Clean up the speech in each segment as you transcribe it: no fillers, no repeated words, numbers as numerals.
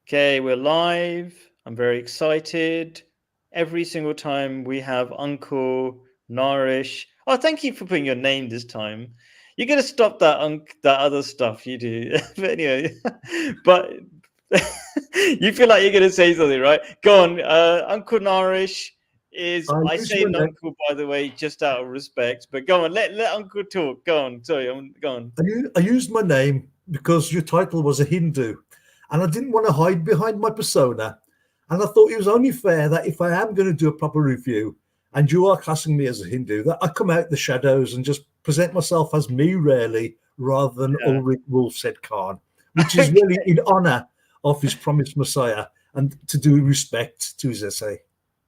Okay, we're live. I'm very excited. Every single time we have Uncle Narish. Oh, thank you for putting your name this time. You're gonna stop that other stuff you do. But anyway, but you feel like you're gonna say something, right? Go on, Uncle Narish is. I I use say my name. Uncle by the way, just out of respect. But go on, let Uncle talk. Go on. Sorry, go on. I used my name because your title was a Hindu, and I didn't want to hide behind my persona. And I thought it was only fair that if I am going to do a proper review, and you are classing me as a Hindu, that I come out the shadows and just present myself as me, really, rather than Yeah. Ulrich Wolfstead Khan, which is really in honour of his promised Messiah and to do respect to his essay.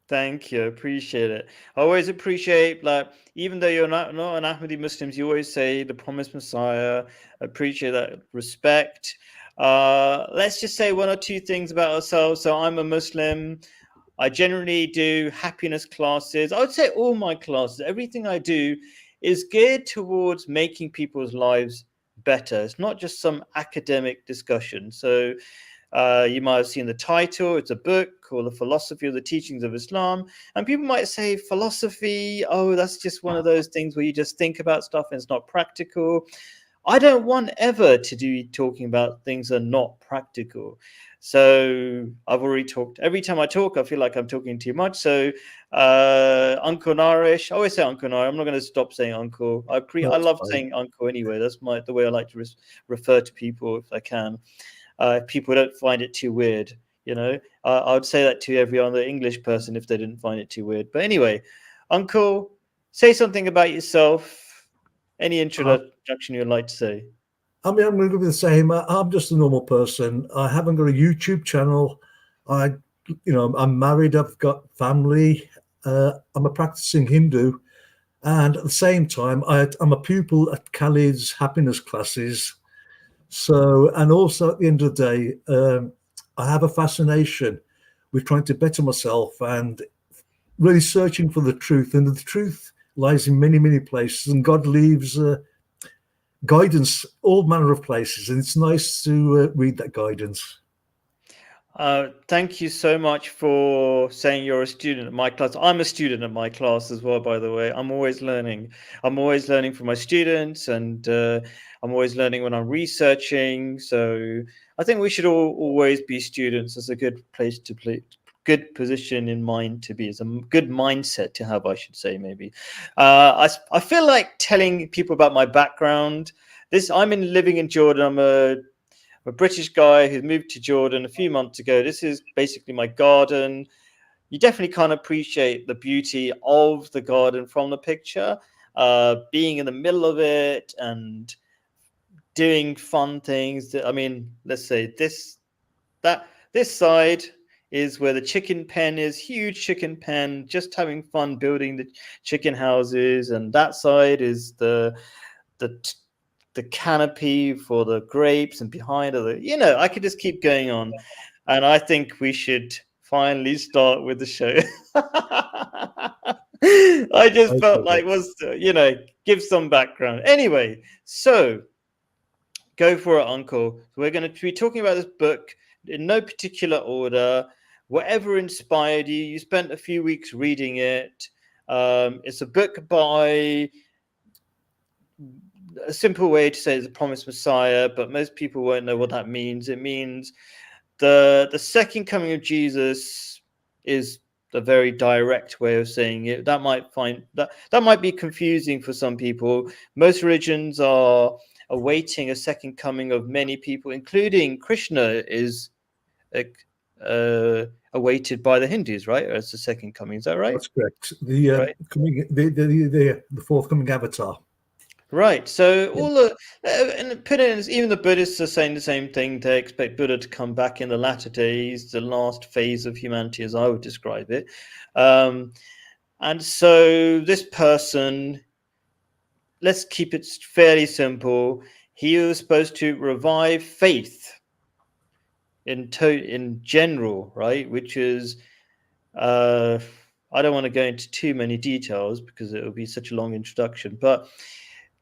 Thank you. Appreciate it. I always appreciate, like, even though you're not an Ahmadi Muslims, you always say the promised Messiah. I appreciate that respect. Let's just say one or two things about ourselves. So I'm a Muslim. I generally do happiness classes. I would say all my classes, everything I do is geared towards making people's lives better. It's not just some academic discussion. So you might have seen the title. It's a book called The Philosophy of the Teachings of Islam. And people might say, philosophy, oh, that's just one of those things where you just think about stuff and it's not practical. I don't want ever to be talking about things that are not practical. So I've already talked. Every time I talk, I feel like I'm talking too much. So Uncle Narish, I always say Uncle Narish. I'm not going to stop saying Uncle. I That's love fine. saying Uncle anyway. That's the way I like to refer to people if I can. If people don't find it too weird. I would say that to every other English person if they didn't find it too weird. But anyway, Uncle, say something about yourself. Any Uh, introduction you'd like to say? I mean, I'm going to be the same. I'm just a normal person. I haven't got a YouTube channel. I, I'm married. I've got family. I'm a practicing Hindu, and at the same time, I'm a pupil at Khalid's happiness classes. So, and also at the end of the day, I have a fascination with trying to better myself and really searching for the truth. And the truth lies in many, many places, and God leaves guidance all manner of places, and it's nice to read that guidance. Thank you so much for saying you're a student at my class. I'm a student at my class as well, by the way. I'm always learning. I'm always learning from my students, and I'm always learning when I'm researching. So I think we should all always be students. It's a good place to play, good position in mind to be. It's a good mindset to have, I should say, maybe. I feel like telling people about my background. I'm living in Jordan. I'm a British guy who moved to Jordan a few months ago. This is basically my garden. You definitely can't appreciate the beauty of the garden from the picture. Being in the middle of it and doing fun things. I mean, let's say this side is where the chicken pen is, huge chicken pen, just having fun building the chicken houses, and that side is the the canopy for the grapes, and behind are I could just keep going on, and I think we should finally start with the show. I just felt Okay. like give some background anyway. So go for it, Uncle. We're going to be talking about this book in no particular order. Whatever inspired you, you spent a few weeks reading it. It's a book by, a simple way to say it's a promised Messiah, but most people won't know what that means. It means the second coming of Jesus is a very direct way of saying it. That might be confusing for some people. Most religions are awaiting a second coming of many people, including Krishna is awaited by the Hindus, right? As the second coming, is that right? That's correct. The Right. coming, the forthcoming avatar. Right. So all the and put in even the Buddhists are saying the same thing. They expect Buddha to come back in the latter days, the last phase of humanity, as I would describe it. Um, and so this person, let's keep it fairly simple. He was supposed to revive faith in general, right? Which is uh, I don't want to go into too many details because it would be such a long introduction, but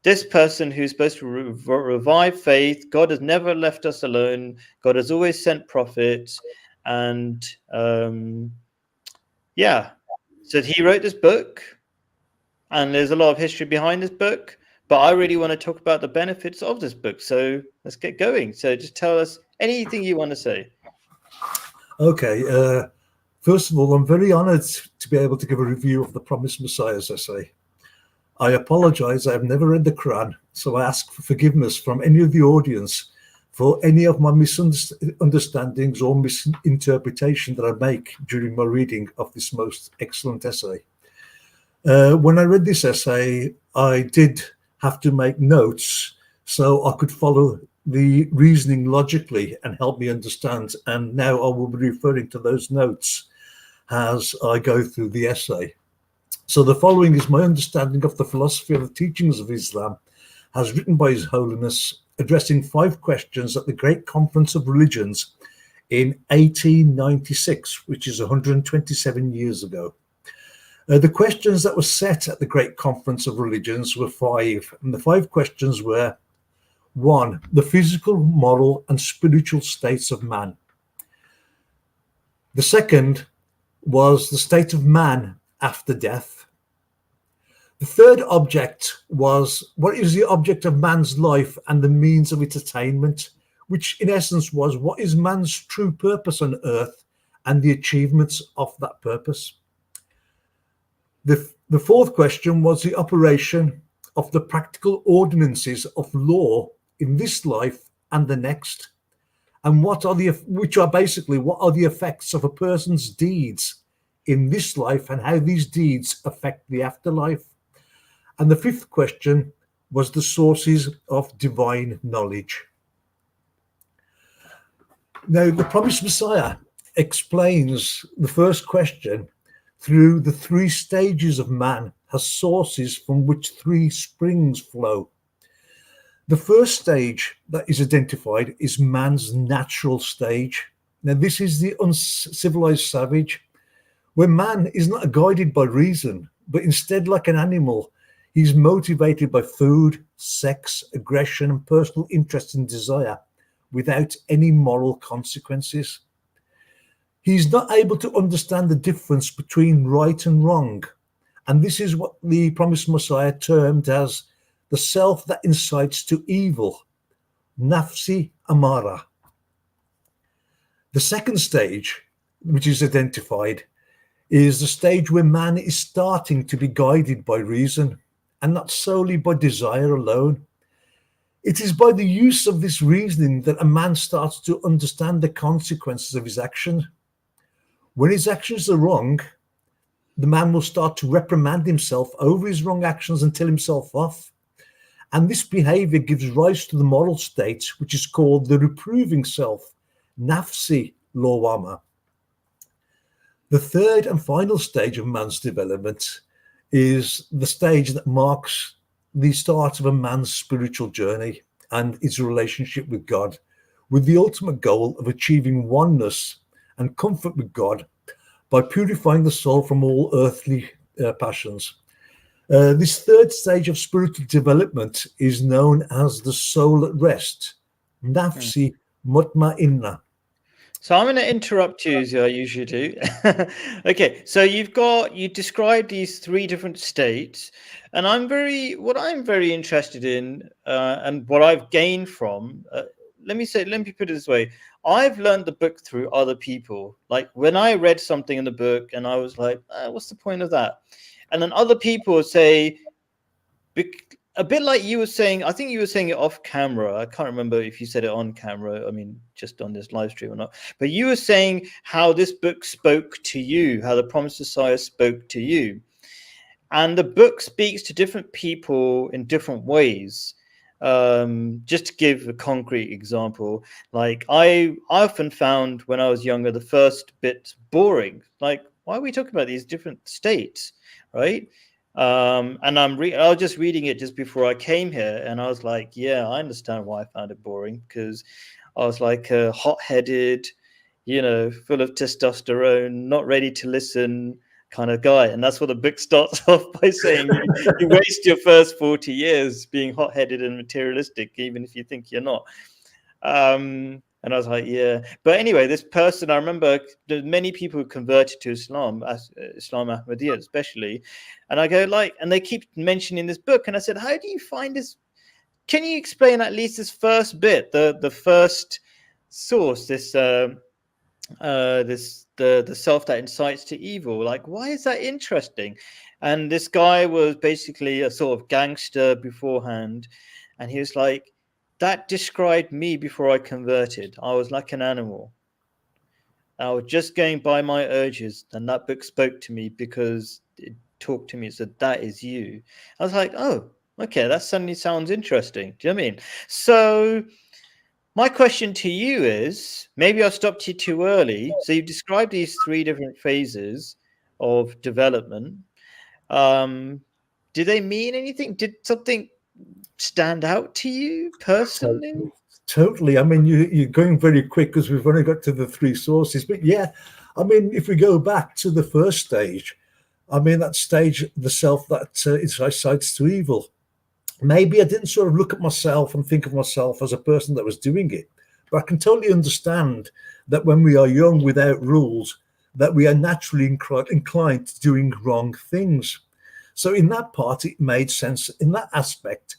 this person who's supposed to revive faith, God has never left us alone. God has always sent prophets. And yeah, so he wrote this book, and there's a lot of history behind this book. But I really want to talk about the benefits of this book. So let's get going. So just tell us anything you want to say. Okay. First of all, I'm very honored to be able to give a review of the Promised Messiah's essay. I apologize, I have never read the Quran, so I ask for forgiveness from any of the audience for any of my misunderstandings or misinterpretation that I make during my reading of this most excellent essay. When I read this essay, I did have to make notes so I could follow the reasoning logically and help me understand. And now I will be referring to those notes as I go through the essay. So the following is my understanding of the philosophy of the teachings of Islam, as written by His Holiness, addressing 5 questions at the Great Conference of Religions in 1896, which is 127 years ago. The questions that were set at the Great Conference of Religions were 5, and the 5 questions were: 1, the physical, moral, and spiritual states of man. The second was the state of man after death. The third object was, what is the object of man's life and the means of its attainment, which in essence was, what is man's true purpose on earth and the achievements of that purpose. The fourth question was the operation of the practical ordinances of law in this life and the next, and what are the effects of a person's deeds in this life and how these deeds affect the afterlife. And the fifth question was the sources of divine knowledge. Now, the Promised Messiah explains the first question through the 3 stages of man as sources from which 3 springs flow. The first stage that is identified is man's natural stage. Now, this is the uncivilized savage, where man is not guided by reason, but instead, like an animal, he's motivated by food, sex, aggression, and personal interest and desire without any moral consequences. He's not able to understand the difference between right and wrong. And this is what the Promised Messiah termed as the self that incites to evil, nafsi amara. The second stage, which is identified, is the stage where man is starting to be guided by reason and not solely by desire alone. It is by the use of this reasoning that a man starts to understand the consequences of his actions. When his actions are wrong, the man will start to reprimand himself over his wrong actions and tell himself off. And this behavior gives rise to the moral state, which is called the reproving self, nafsi lawama. The third and final stage of man's development is the stage that marks the start of a man's spiritual journey and his relationship with God, with the ultimate goal of achieving oneness and comfort with God by purifying the soul from all earthly passions. This third stage of spiritual development is known as the soul at rest, nafsi mutma'inna. So I'm going to interrupt you as I usually do. Okay, so you described these 3 different states, and what I'm very interested in, and what I've gained from. Let me put it this way: I've learned the book through other people. Like when I read something in the book, and I was like, "What's the point of that?" And then other people say, a bit like you were saying, I think you were saying it off camera. I can't remember if you said it on camera, I mean, just on this live stream or not. But you were saying how this book spoke to you, how the Promised Messiah spoke to you. And the book speaks to different people in different ways. Just to give a concrete example, like I often found when I was younger, the first bit boring. Like, why are we talking about these different states, right? And I was just reading it just before I came here, and I was like, yeah, I understand why I found it boring, because I was like hot-headed, full of testosterone, not ready to listen, kind of guy. And that's what the book starts off by saying. You waste your first 40 years being hot-headed and materialistic, even if you think you're not. And I was like, yeah. But anyway, this person, I remember there's many people who converted to Islam, Islam Ahmadiyya especially. And I go like, and they keep mentioning this book. And I said, how do you find this? Can you explain at least this first bit, the first source, this the self that incites to evil? Like, why is that interesting? And this guy was basically a sort of gangster beforehand. And he was like, that described me before I converted. I was like an animal. I was just going by my urges, and that book spoke to me because it talked to me. It said, that is you. I was like, oh, okay, that suddenly sounds interesting. Do you know what I mean? So my question to you is, maybe I stopped you too early. So you described these 3 different phases of development. Did they mean anything? Did something stand out to you personally? Totally. I mean, you're going very quick because we've only got to the 3 sources. But yeah, I mean, if we go back to the first stage, I mean, that stage, the self that incites to evil. Maybe I didn't sort of look at myself and think of myself as a person that was doing it. But I can totally understand that when we are young without rules, that we are naturally inclined to doing wrong things. So in that part, it made sense. In that aspect,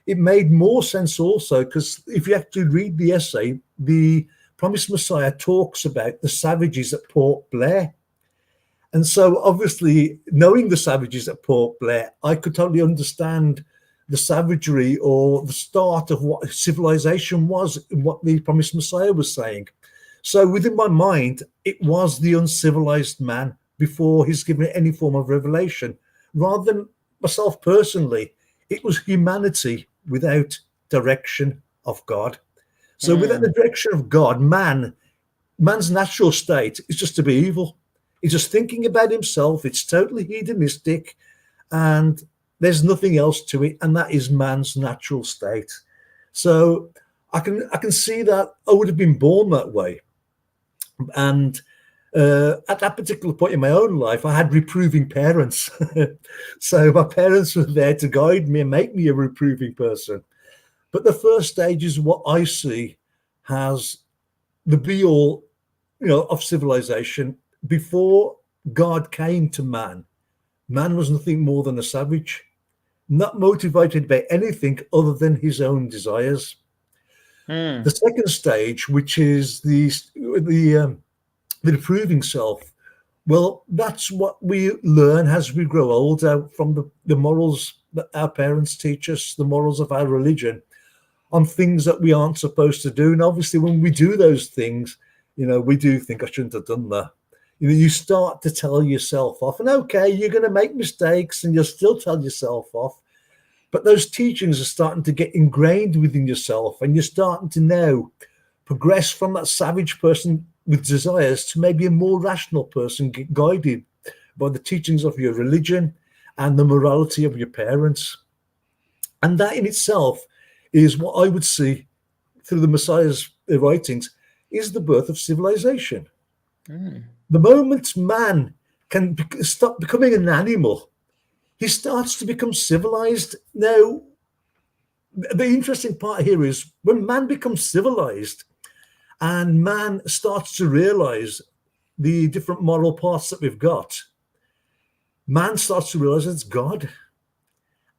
it made more sense also because if you actually read the essay, the Promised Messiah talks about the savages at Port Blair. And so obviously, knowing the savages at Port Blair, I could totally understand the savagery or the start of what civilization was and what the Promised Messiah was saying. So within my mind, it was the uncivilized man before he's given it any form of revelation. Rather than myself personally, it was humanity without direction of God. So without the direction of God, man's natural state is just to be evil. He's just thinking about himself. It's totally hedonistic, and there's nothing else to it, and that is man's natural state. So I can see that I would have been born that way. And at that particular point in my own life, I had reproving parents. So my parents were there to guide me and make me a reproving person. But the first stage is what I see as the be-all, of civilization. Before God came to man, man was nothing more than a savage, not motivated by anything other than his own desires. The second stage, which is the reproving self, well, that's what we learn as we grow older from the morals that our parents teach us, the morals of our religion, on things that we aren't supposed to do. And obviously, when we do those things, we do think, I shouldn't have done that. You start to tell yourself off, and okay, you're going to make mistakes and you'll still tell yourself off. But those teachings are starting to get ingrained within yourself, and you're starting to now progress from that savage person with desires to maybe a more rational person, guided by the teachings of your religion and the morality of your parents. And that in itself is what I would see through the Messiah's writings is the birth of civilization. The moment man can stop becoming an animal, he starts to become civilized. Now, the interesting part here is when man becomes civilized and man starts to realize the different moral parts that we've got, man starts to realize it's God.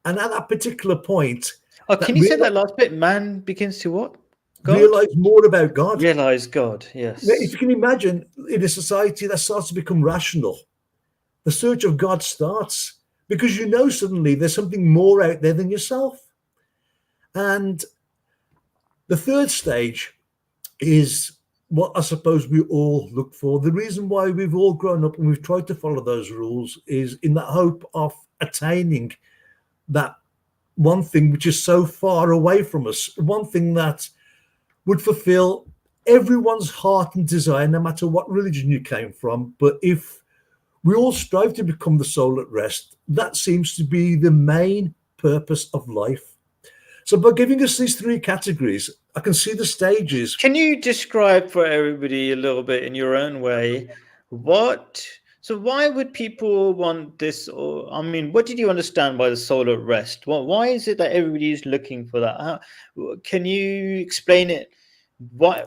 And at that particular point... Oh, can you say that last bit? Man begins to what? God? Realize more about God. Realize God, yes. If you can imagine, in a society that starts to become rational, the search of God starts because suddenly there's something more out there than yourself. And the third stage is what I suppose we all look for. The reason why we've all grown up and we've tried to follow those rules is in that hope of attaining that one thing which is so far away from us, one thing that would fulfill everyone's heart and desire, no matter what religion you came from. But if we all strive to become the soul at rest, that seems to be the main purpose of life. So by giving us these 3 categories, I can see the stages. Can you describe for everybody a little bit in your own way So why would people want this? Or I mean, what did you understand by the soul at rest? Why is it that everybody is looking for that? Can you explain it? Why?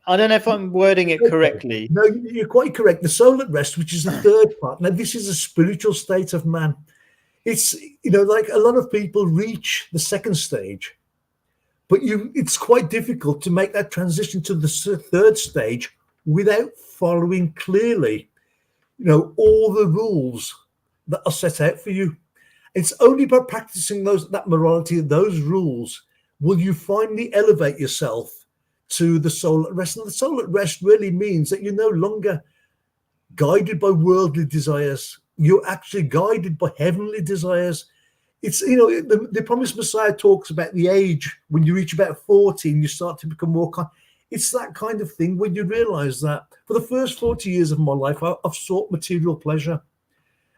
I don't know if I'm wording it Okay. correctly. No, you're quite correct. The soul at rest, which is the third part. Now, this is a spiritual state of man. It's, like a lot of people reach the second stage, but it's quite difficult to make that transition to the third stage without following clearly, all the rules that are set out for you. It's only by practicing that morality, those rules, will you finally elevate yourself to the soul at rest. And the soul at rest really means that you're no longer guided by worldly desires. You're actually guided by heavenly desires. It's, the promised Messiah talks about the age when you reach about 40 and you start to become more it's that kind of thing when you realize that for the first 40 years of my life, I've sought material pleasure.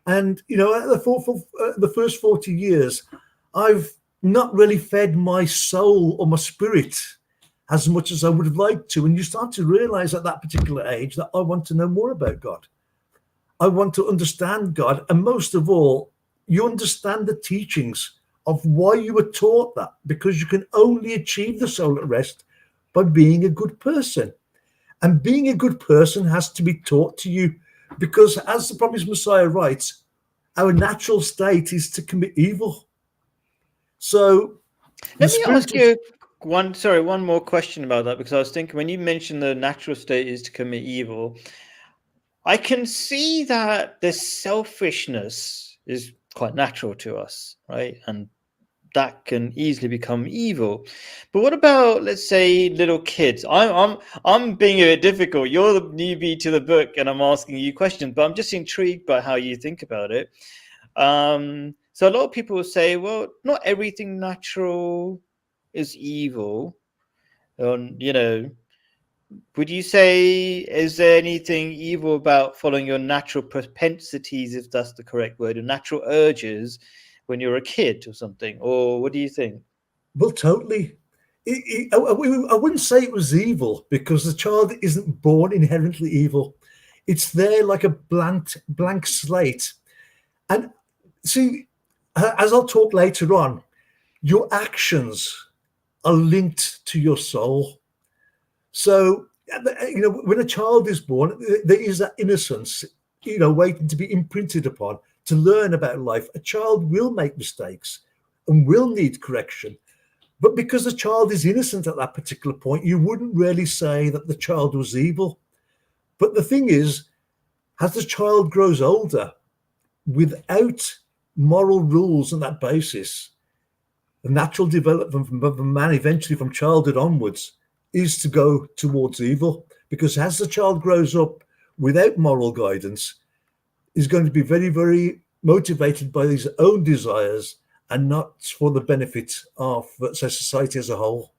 And, the first 40 years, I've not really fed my soul or my spirit as much as I would have liked to. And you start to realize at that particular age that I want to know more about God. I want to understand God. And most of all, you understand the teachings of why you were taught that, because you can only achieve the soul at rest by being a good person. And being a good person has to be taught to you, because as the promised Messiah writes, our natural state is to commit evil. So let me ask you one more question about that, because I was thinking when you mentioned the natural state is to commit evil, I can see that the selfishness is quite natural to us, right? And that can easily become evil. But what about, let's say, little kids? I'm being a bit difficult. You're the newbie to the book, and I'm asking you questions, but I'm just intrigued by how you think about it. So a lot of people will say, well, not everything natural is evil. Would you say, is there anything evil about following your natural propensities, if that's the correct word, or natural urges when you're a kid or something? Or what do you think? Well, totally. I wouldn't say it was evil, because the child isn't born inherently evil. It's there like a blank slate. And see, as I'll talk later on, your actions are linked to your soul. So, when a child is born, there is that innocence, waiting to be imprinted upon to learn about life. A child will make mistakes and will need correction. But because the child is innocent at that particular point, you wouldn't really say that the child was evil. But the thing is, as the child grows older, without moral rules on that basis, the natural development of a man, eventually from childhood onwards, is to go towards evil. Because as the child grows up without moral guidance, is going to be very, very motivated by his own desires and not for the benefit of society as a whole.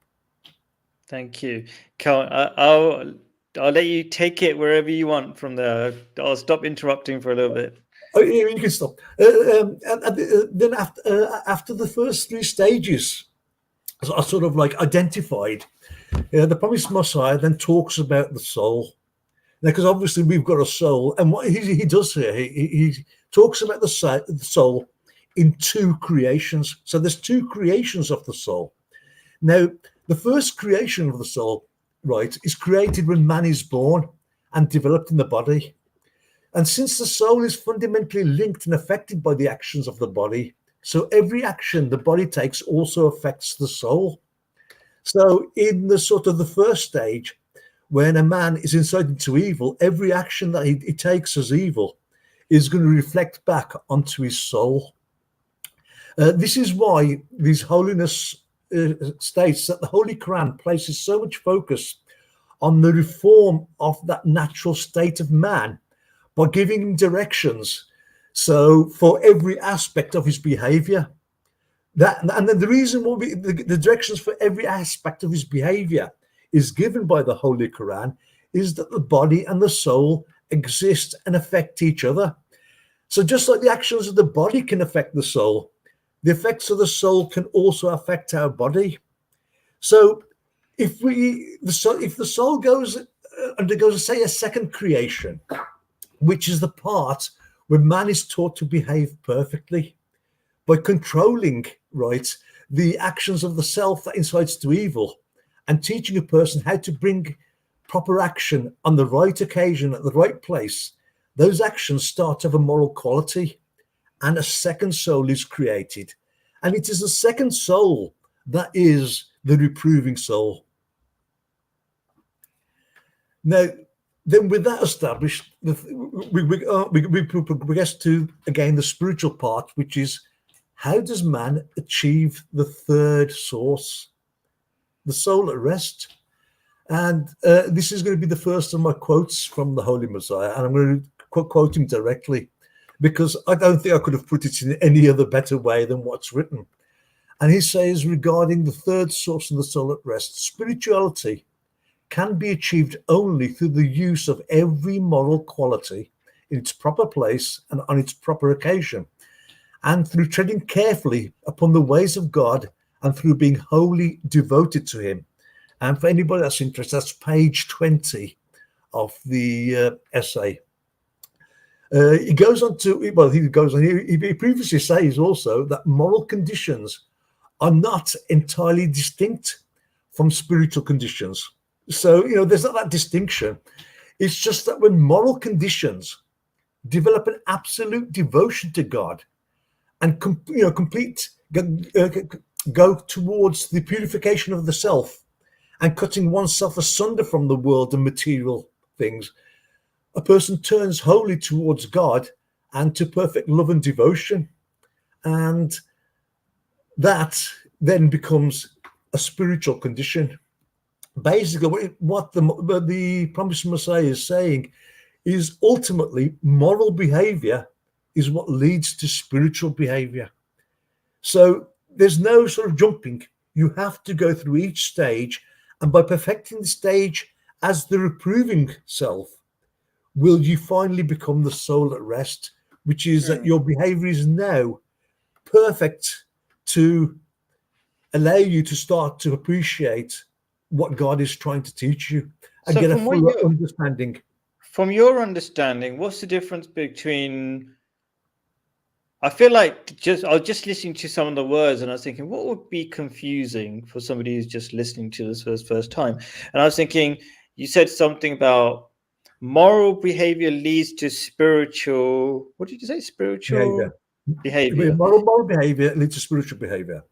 Thank you, Carl. I'll let you take it wherever you want from there. I'll stop interrupting for a little bit. Oh, you can stop. Then after the first three stages are sort of like identified, the promised Messiah then talks about the soul. Now, because obviously we've got a soul, and what he does here, he talks about the soul in two creations. So there's two creations of the soul. Now, the first creation of the soul, right, is created when man is born and developed in the body. And since the soul is fundamentally linked and affected by the actions of the body, so every action the body takes also affects the soul. So in the sort of the first stage, when a man is incited to evil, every action that he takes as evil is going to reflect back onto his soul. This is why these holiness states that the Holy Quran places so much focus on the reform of that natural state of man by giving him directions. So for every aspect of his behavior, and then the reason why the directions for every aspect of his behavior is given by the Holy Quran is that the body and the soul exist and affect each other. So just like the actions of the body can affect the soul, the effects of the soul can also affect our body. So if the soul undergoes, say, a second creation, which is the part where man is taught to behave perfectly by controlling, right, the actions of the self that incites to evil, and teaching a person how to bring proper action on the right occasion at the right place. Those actions start to have a moral quality, and a second soul is created. And it is the second soul that is the reproving soul. Now, then with that established, we progress to, again, the spiritual part, which is, how does man achieve the third source, the soul at rest? And this is going to be the first of my quotes from the Holy Messiah, and I'm going to quote him directly, because I don't think I could have put it in any other better way than what's written. And he says, regarding the third source of the soul at rest, spirituality can be achieved only through the use of every moral quality in its proper place and on its proper occasion, and through treading carefully upon the ways of God, and through being wholly devoted to him. And for anybody that's interested, that's page 20 of the essay. He goes on to, well, he previously says also that moral conditions are not entirely distinct from spiritual conditions. So, there's not that distinction. It's just that when moral conditions develop an absolute devotion to God and go towards the purification of the self and cutting oneself asunder from the world and material things, a person turns wholly towards God and to perfect love and devotion. And that then becomes a spiritual condition. Basically, what the promised Messiah is saying is, ultimately, moral behavior is what leads to spiritual behavior. So there's no sort of jumping. You have to go through each stage, and by perfecting the stage as the reproving self, will you finally become the soul at rest, which is that your behavior is now perfect to allow you to start to appreciate what God is trying to teach you and get a fuller understanding. From your understanding, what's the difference between, I feel like I was just listening to some of the words and I was thinking, what would be confusing for somebody who's just listening to this for the first time? And I was thinking, you said something about moral behavior leads to spiritual, what did you say? Spiritual behavior. Moral behavior leads to spiritual behavior.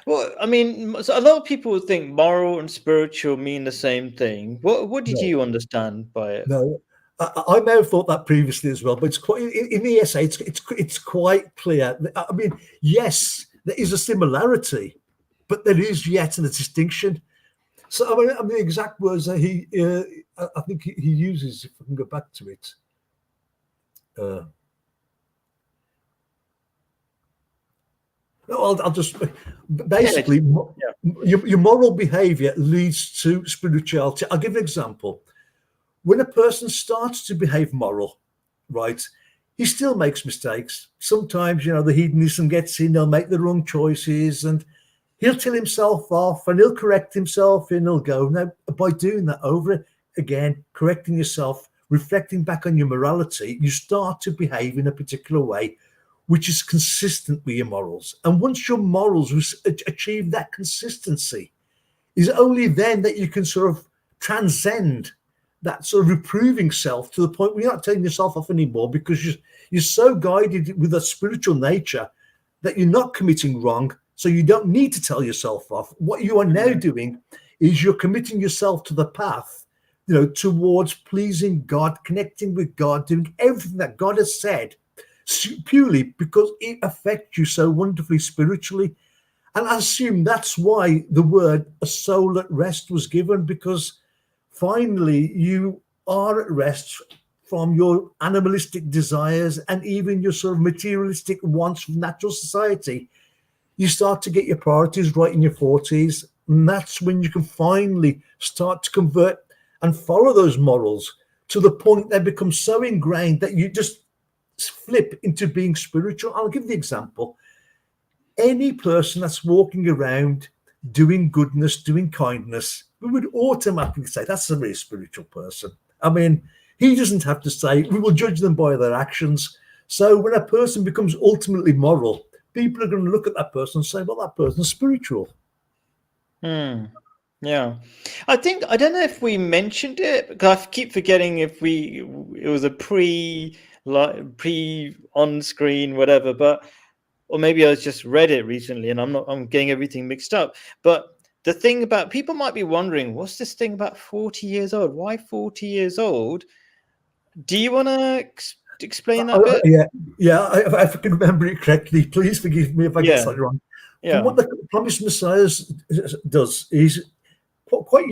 Well, I mean, so a lot of people think moral and spiritual mean the same thing. What did you understand by it? No, I may have thought that previously as well, but it's quite in the essay. It's quite clear. I mean, yes, there is a similarity, but there is yet a distinction. So I mean, the exact words that I think he uses, if I can go back to it. I'll just basically, your moral behavior leads to spirituality. I'll give an example. When a person starts to behave moral, right, he still makes mistakes. Sometimes, the hedonism gets in, they'll make the wrong choices, and he'll tell himself off and he'll correct himself and he'll go. Now, by doing that over again, correcting yourself, reflecting back on your morality, you start to behave in a particular way which is consistent with your morals. And once your morals achieve that consistency, is only then that you can sort of transcend that sort of reproving self to the point where you're not telling yourself off anymore, because you're so guided with a spiritual nature that you're not committing wrong. So you don't need to tell yourself off. What you are now doing is you're committing yourself to the path, towards pleasing God, connecting with God, doing everything that God has said, purely because it affects you so wonderfully spiritually. And I assume that's why the word "a soul at rest" was given, because finally you are at rest from your animalistic desires and even your sort of materialistic wants from natural society. You start to get your priorities right in your 40s, and that's when you can finally start to convert and follow those morals to the point they become so ingrained that you just flip into being spiritual. I'll give the example. Any person that's walking around doing goodness, doing kindness, we would automatically say that's a very spiritual person. I mean, He doesn't have to say, we will judge them by their actions. So when a person becomes ultimately moral, people are going to look at that person and say, well, that person's spiritual. Yeah, I don't know if we mentioned it, because I keep forgetting if it was a pre on screen whatever, but or maybe I just read it recently and I'm getting everything mixed up. But the thing about, people might be wondering, what's this thing about 40 years old? Why 40 years old? Do you want to explain that bit? Yeah. If I can remember it correctly, please forgive me if I get Yeah, something wrong. yeah. From what the promised Messiah does is quite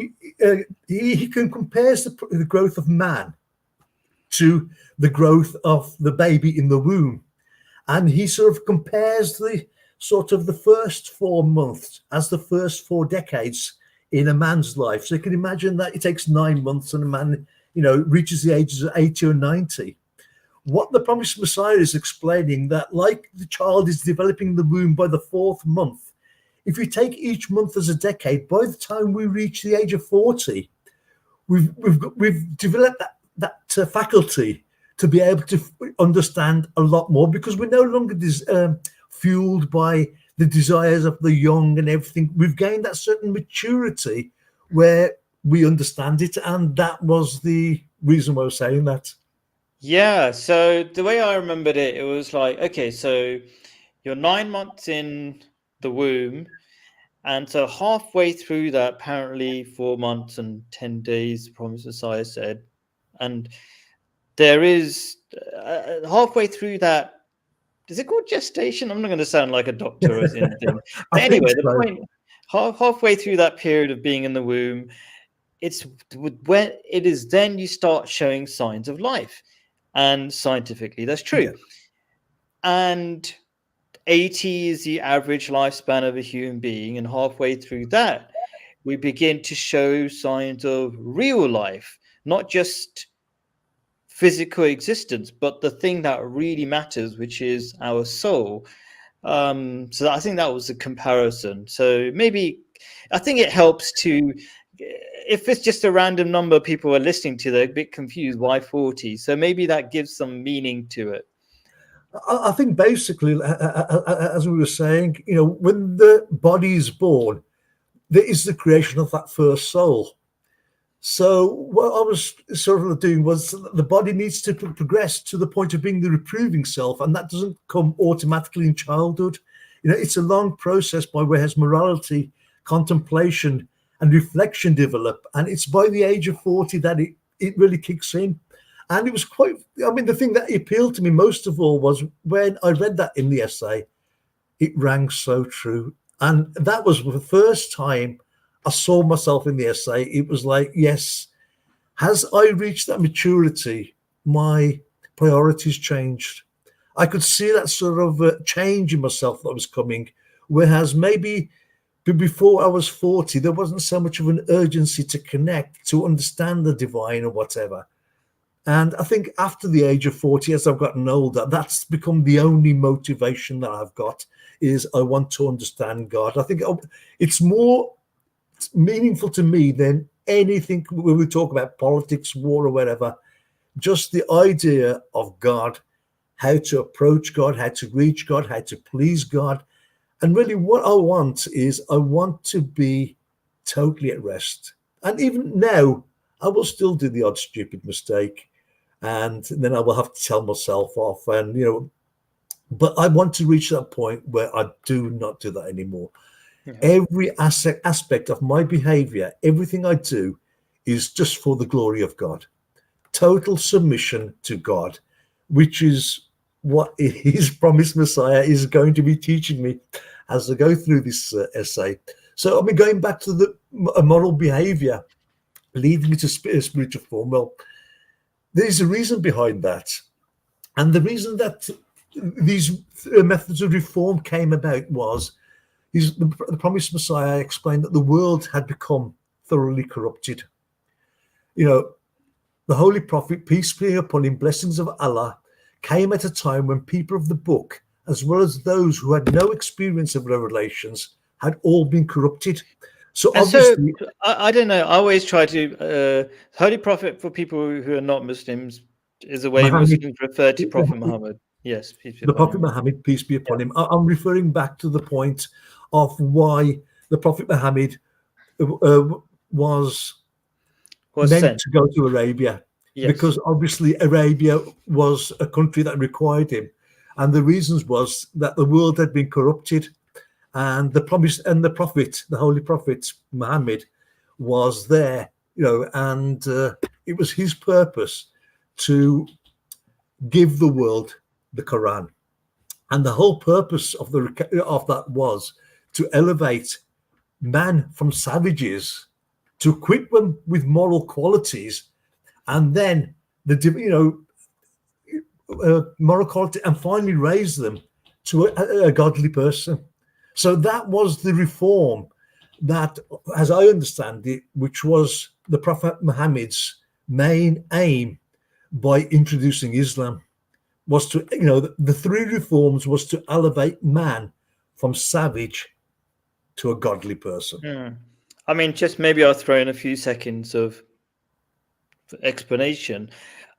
he can compares the growth of man to the growth of the baby in the womb, and he sort of compares the first 4 months as the first 4 decades in a man's life. So you can imagine that it takes 9 months and a man, reaches the ages of 80 or 90. What the promised Messiah is explaining, that like the child is developing in the womb by the 4th month, if you take each month as a decade, by the time we reach the age of 40, we've developed that faculty to be able to understand a lot more, because we're no longer fueled by the desires of the young and everything. We've gained that certain maturity where we understand it, and that was the reason why I was saying that. Yeah, so the way I remembered it, it was like, okay, so you're 9 months in the womb, and so halfway through that, apparently 4 months and 10 days, the promised Messiah said, and there is halfway through that, is it called gestation? I'm not going to sound like a doctor or anything. But anyway, the point, halfway through that period of being in the womb, it's when it is then you start showing signs of life. And scientifically, that's true. Yeah. And 80 is the average lifespan of a human being. And halfway through that, we begin to show signs of real life, not just physical existence, but the thing that really matters, which is our soul. So I think that was a comparison. So maybe I think it helps to, if it's just a random number people are listening to, they're a bit confused. Why 40? So maybe that gives some meaning to it. I think basically, as we were saying, when the body is born, there is the creation of that first soul. So what I was sort of doing was, the body needs to progress to the point of being the reproving self, and that doesn't come automatically in childhood. It's a long process by whereas morality, contemplation, and reflection develop, and it's by the age of 40 that it really kicks in. And it was quite, the thing that appealed to me most of all was when I read that in the essay, it rang so true. And that was the first time I saw myself in the essay. It was like, yes, as I reached that maturity, my priorities changed. I could see that sort of change in myself that was coming. Whereas maybe before I was 40, there wasn't so much of an urgency to connect, to understand the divine or whatever. And I think after the age of 40, as I've gotten older, that's become the only motivation that I've got, is I want to understand God. I think it's more meaningful to me than anything when we talk about politics, war, or whatever. Just the idea of God, how to approach God, how to reach God, how to please God. And really what I want is, I want to be totally at rest. And even now, I will still do the odd stupid mistake. And then I will have to tell myself off. And, but I want to reach that point where I do not do that anymore. Yeah. Every aspect of my behavior, everything I do, is just for the glory of God. Total submission to God, which is what his promised Messiah is going to be teaching me as I go through this essay. So, going back to the moral behavior leading me to spiritual form, well, there's a reason behind that. And the reason that these methods of reform came about was, the promised Messiah explained that the world had become thoroughly corrupted. The Holy Prophet, peace be upon him, blessings of Allah, came at a time when people of the book, as well as those who had no experience of revelations, had all been corrupted. So And so obviously, I don't know. I always try to Holy Prophet for people who are not Muslims is the way Muhammad, Muslims refer to Prophet Muhammad. Yes, peace be the upon Prophet him. Muhammad, peace be Yeah, upon him, I'm referring back to the point of why the Prophet Muhammad was was meant sent. to go to Arabia, Yes. because obviously Arabia was a country that required him. And the reasons was that the world had been corrupted, and the promise and the prophet, the holy prophet Muhammad, was there, and it was his purpose to give the world the Quran. And the whole purpose of that was to elevate man from savages, to equip them with moral qualities, and then moral quality, and finally raise them to a godly person. So that was the reform that, as I understand it, which was the Prophet Muhammad's main aim by introducing Islam, was to, the three reforms was to elevate man from savage to a godly person. Hmm. I mean, just maybe I'll throw in a few seconds of explanation.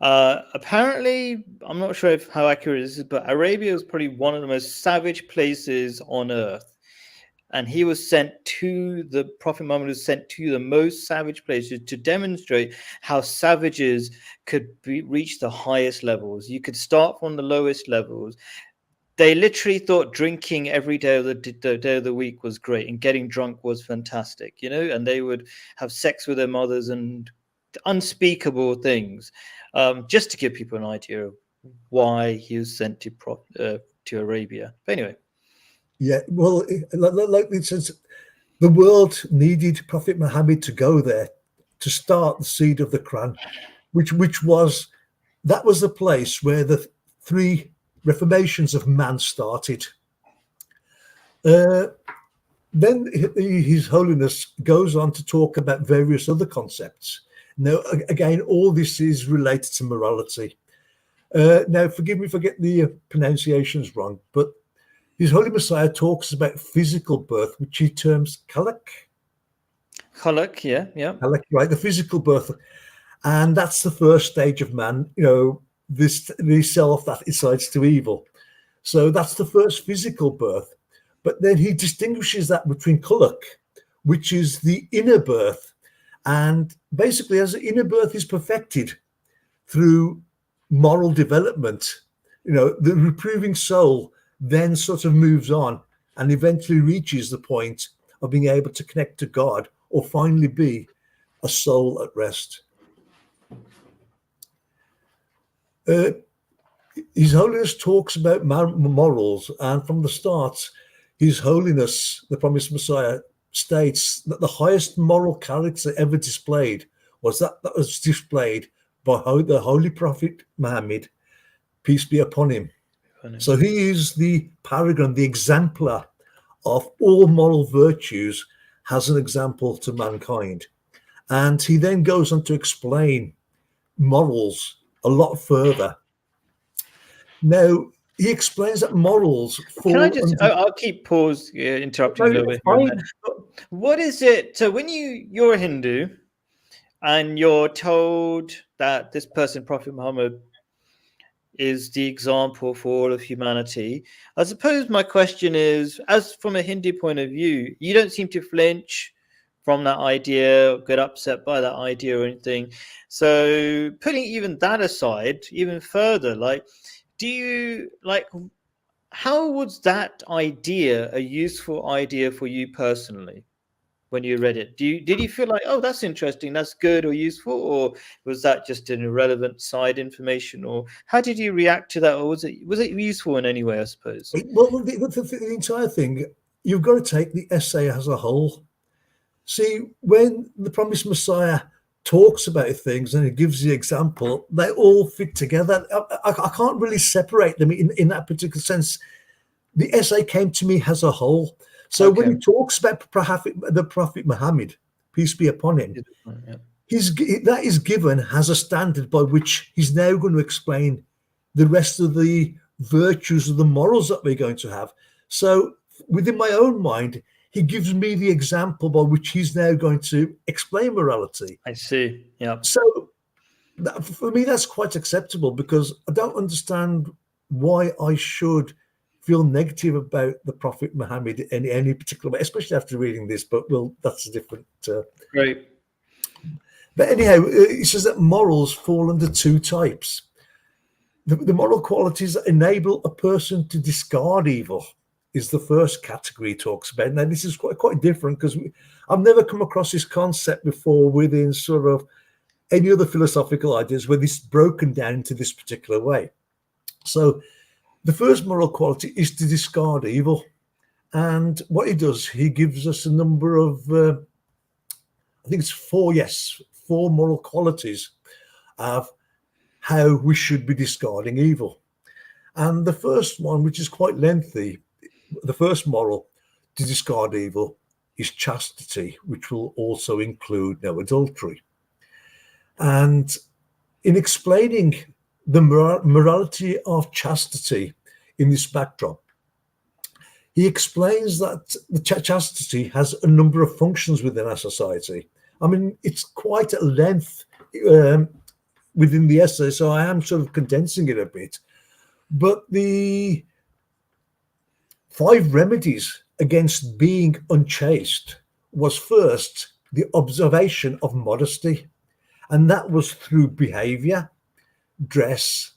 Apparently, I'm not sure if how accurate this is, but Arabia is probably one of the most savage places on earth. And he was sent to the Prophet Muhammad was sent to the most savage places to demonstrate how savages could reach the highest levels. You could start from the lowest levels. They literally thought drinking every day of the day of the week was great, and getting drunk was fantastic, and they would have sex with their mothers and unspeakable things, just to give people an idea of why he was sent to Arabia. But anyway. Yeah, well, like since the world needed Prophet Muhammad to go there to start the seed of the Quran, which was the place where the three reformations of man started. Then His Holiness goes on to talk about various other concepts. Now, again, all this is related to morality. Now, forgive me if I get the pronunciations wrong, but His Holy Messiah talks about physical birth, which he terms khalaq. Khalaq, yeah. Khalaq, right, the physical birth. And that's the first stage of man, this self that decides to evil. So that's the first physical birth. But then he distinguishes that between khalaq, which is the inner birth. And basically, as the inner birth is perfected through moral development, the reproving soul then sort of moves on and eventually reaches the point of being able to connect to God, or finally be a soul at rest. His Holiness talks about morals, and from the start, His Holiness, the Promised Messiah, states that the highest moral character ever displayed was displayed by the Holy Prophet Muhammad, peace be upon him. So he is the paragon, the exemplar of all moral virtues, as an example to mankind. And he then goes on to explain morals a lot further. Now, he explains that morals fall. Can I just? I'll keep interrupting a little bit here and there. What is it? So when you're a Hindu, and you're told that this person, Prophet Muhammad, is the example for all of humanity, I suppose my question is, as from a Hindu point of view, you don't seem to flinch from that idea, or get upset by that idea or anything. So putting even that aside, even further, how was that idea a useful idea for you personally when you read it? Did you feel like, oh, that's interesting, that's good or useful, or was that just an irrelevant side information, or how did you react to that, or was it useful in any way, I suppose? Well, the entire thing, you've got to take the essay as a whole. See, when the Promised Messiah talks about things and he gives the example, they all fit together. I can't really separate them in that particular sense. The essay came to me as a whole. So when he talks about the Prophet Muhammad, peace be upon him, that is given as a standard by which he's now going to explain the rest of the virtues of the morals that we're going to have. So within my own mind, he gives me the example by which he's now going to explain morality. I see. Yeah. So for me, that's quite acceptable, because I don't understand why I should feel negative about the Prophet Muhammad in any particular way, especially after reading this. But well, that's a different. Great. But anyhow, it says that morals fall under two types. The moral qualities that enable a person to discard evil is the first category he talks about. Now, this is quite different, because I've never come across this concept before within sort of any other philosophical ideas where this is broken down into this particular way. So the first moral quality is to discard evil. And what he does, he gives us a number of, I think it's four moral qualities of how we should be discarding evil. And the first one, which is quite lengthy, the first moral to discard evil is chastity, which will also include no adultery. And in explaining the morality of chastity in this backdrop, he explains that the chastity has a number of functions within our society. I mean, it's quite at length within the essay, so I am sort of condensing it a bit. But the 5 remedies against being unchaste was first the observation of modesty, and that was through behavior, dress,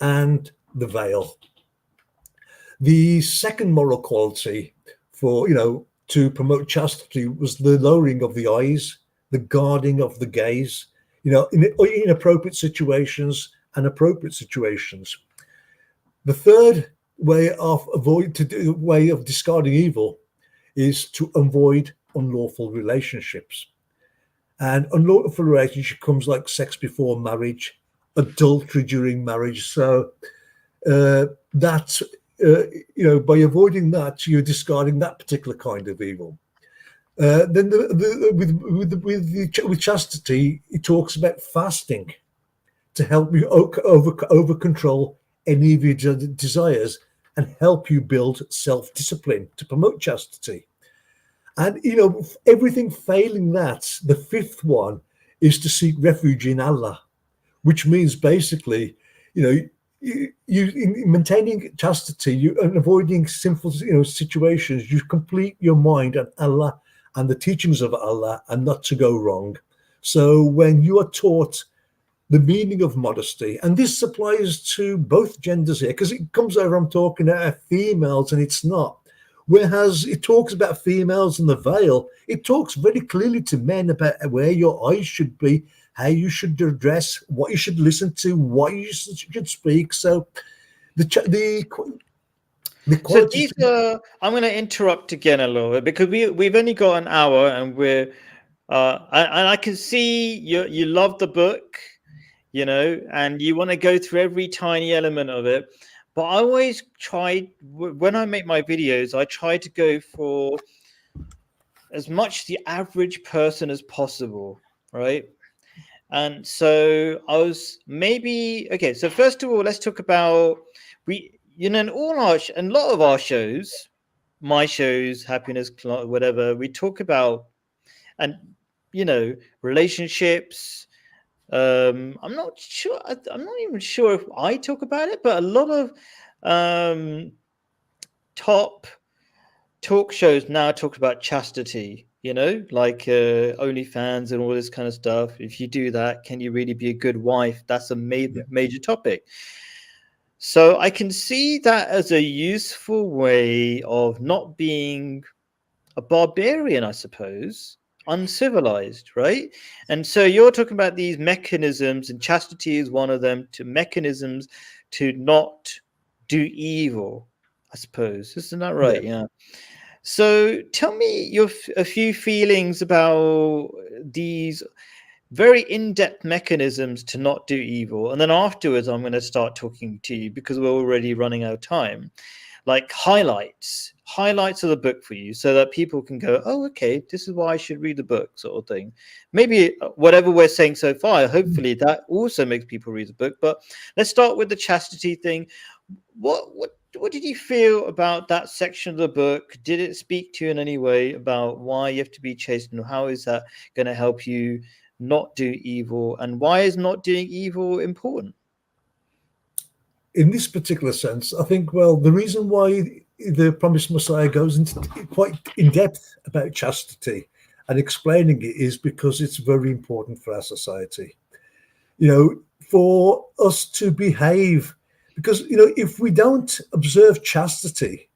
and the veil. The second moral quality for, to promote chastity was the lowering of the eyes, the guarding of the gaze, in inappropriate situations and appropriate situations. The third way of discarding evil is to avoid unlawful relationships. And unlawful relationship comes like sex before marriage, adultery during marriage. So that by avoiding that, you're discarding that particular kind of evil. Then with chastity, it talks about fasting to help you over control any of your desires and help you build self-discipline to promote chastity. And everything failing that, the fifth one is to seek refuge in Allah, which means basically, you in maintaining chastity, and avoiding sinful situations, you complete your mind on Allah and the teachings of Allah, and not to go wrong. So when you are taught the meaning of modesty, and this applies to both genders here, because it comes over, I'm talking about females, and it's not. Whereas it talks about females and the veil, it talks very clearly to men about where your eyes should be, how you should dress, what you should listen to, what you should speak. So the quality. So I'm going to interrupt again a little bit, because we've only got an hour, and we're and I can see you love the book, and you want to go through every tiny element of it. But I always try, when I make my videos, I try to go for as much the average person as possible, right? And so I was okay. So first of all, let's talk about in a lot of our shows, my shows, Happiness Club, whatever, we talk about, and relationships. I'm not sure. I'm not even sure if I talk about it, but a lot of top talk shows now talk about chastity. Like OnlyFans and all this kind of stuff. If you do that, can you really be a good wife? That's a major topic. So I can see that as a useful way of not being a barbarian, I suppose. Uncivilized, right? And so you're talking about these mechanisms, and chastity is one of them, to mechanisms to not do evil, I suppose. Isn't that right? Yeah. So tell me a few feelings about these very in-depth mechanisms to not do evil, and then afterwards I'm going to start talking to you, because we're already running out of time, like highlights of the book for you, so that people can go, oh, okay, this is why I should read the book, sort of thing. Maybe whatever we're saying so far, hopefully that also makes people read the book. But let's start with the chastity thing. What what did you feel about that section of the book? Did it speak to you in any way about why you have to be chaste, and how is that going to help you not do evil, and why is not doing evil important? In this particular sense, I think, well, the reason why the Promised Messiah goes into quite in depth about chastity and explaining it is because it's very important for our society. You know, for us to behave, because, you know, if we don't observe chastity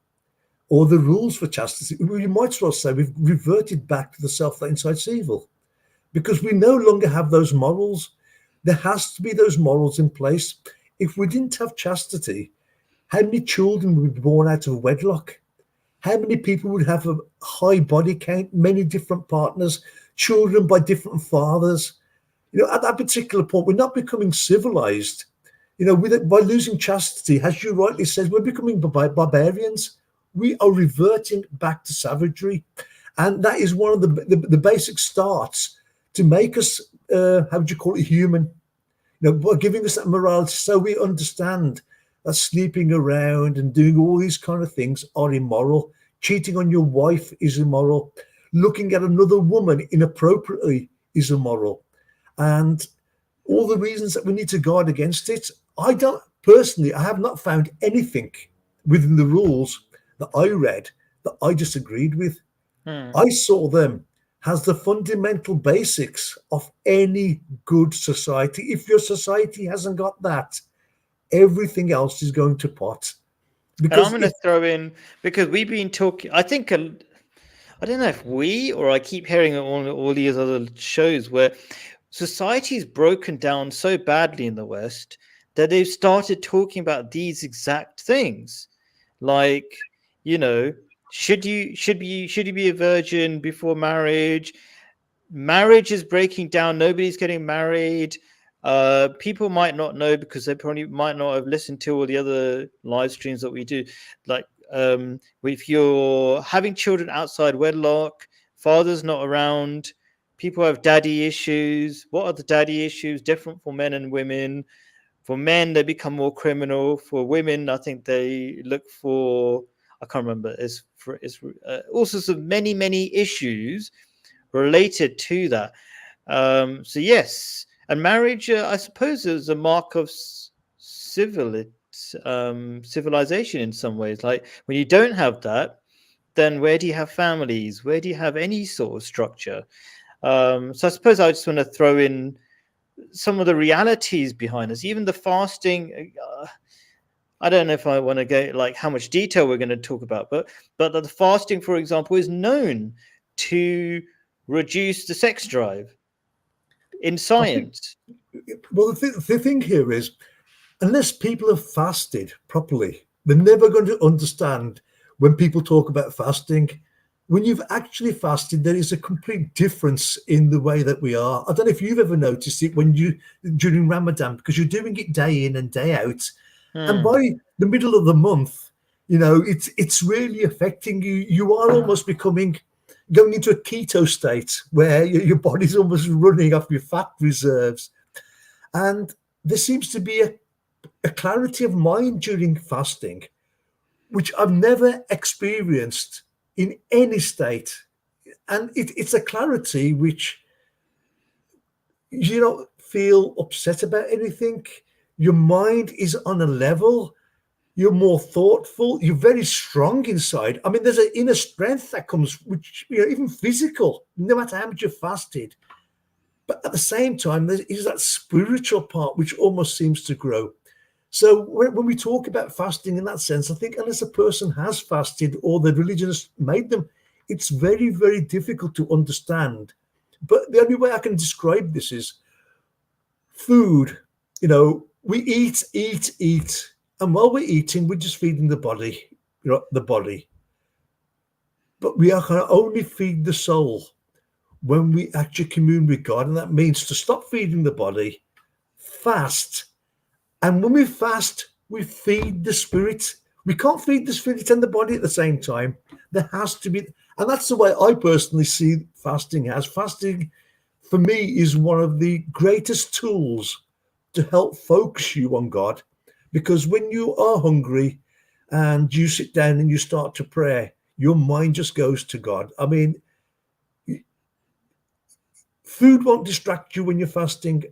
or the rules for chastity, we might as well say we've reverted back to the self that incites evil, because we no longer have those morals. There has to be those morals in place. If we didn't have chastity, how many children would be born out of wedlock? How many people would have a high body count, many different partners, children by different fathers? You know, at that particular point, we're not becoming civilized. You know, by losing chastity, as you rightly said, we're becoming barbarians. We are reverting back to savagery. And that is one of the basic starts to make us, how would you call it, human? You know, by giving us that morality, so we understand that sleeping around and doing all these kind of things are immoral. Cheating on your wife is immoral. Looking at another woman inappropriately is immoral. And all the reasons that we need to guard against it, I have not found anything within the rules that I read that I disagreed with. I saw them as the fundamental basics of any good society. If your society hasn't got that, everything else is going to pot. And I'm going to throw in, because we've been talking, I think, I don't know if we, or I keep hearing it on all these other shows where society is broken down so badly in the West that they've started talking about these exact things. Like, you know, should you be a virgin before marriage? Marriage is breaking down. Nobody's getting married. People might not know because they probably might not have listened to all the other live streams that we do. Like, if you're having children outside wedlock, father's not around, people have daddy issues. What are the daddy issues? Different for men and women. For men, they become more criminal. For women, I think they look for, I can't remember, it's all sorts of many issues related to that. So yes, and marriage, I suppose, is a mark of civilization in some ways. Like, when you don't have that, then where do you have families? Where do you have any sort of structure? So I suppose I just want to throw in some of the realities behind us, even the fasting. I don't know if I want to go like how much detail we're going to talk about, but the fasting, for example, is known to reduce the sex drive in science. Well, the thing here is, unless people have fasted properly, they're never going to understand when people talk about fasting. When you've actually fasted, there is a complete difference in the way that we are. I don't know if you've ever noticed it during Ramadan, because you're doing it day in and day out. And by the middle of the month, you know, it's really affecting you. You are almost going into a keto state where your body's almost running off your fat reserves. And there seems to be a clarity of mind during fasting, which I've never experienced in any state. And it's a clarity which you don't feel upset about anything. Your mind is on a level. You're more thoughtful. You're very strong inside. I mean, there's an inner strength that comes, which, you know, even physical, no matter how much you've fasted. But at the same time, there is that spiritual part which almost seems to grow. So when we talk about fasting in that sense, I think unless a person has fasted or the religion has made them, it's very, very difficult to understand. But the only way I can describe this is food. You know, we eat. And while we're eating, we're just feeding the body, the body. But we are going to only feed the soul when we actually commune with God. And that means to stop feeding the body, fast. And when we fast, we feed the spirit. We can't feed the spirit and the body at the same time. There has to be, and that's the way I personally see fasting as. Fasting, for me, is one of the greatest tools to help focus you on God. Because when you are hungry and you sit down and you start to pray, your mind just goes to God. I mean, food won't distract you when you're fasting.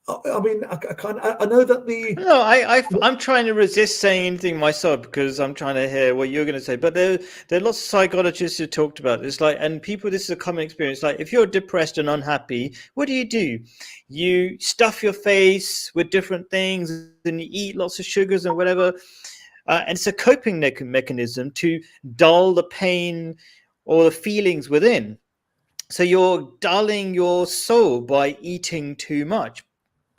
I mean, I can't. I know that No, I'm trying to resist saying anything myself because I'm trying to hear what you're going to say. But there are lots of psychologists who talked about this. Like, and people, this is a common experience. Like, if you're depressed and unhappy, what do? You stuff your face with different things and you eat lots of sugars and whatever. And it's a coping mechanism to dull the pain or the feelings within. So you're dulling your soul by eating too much.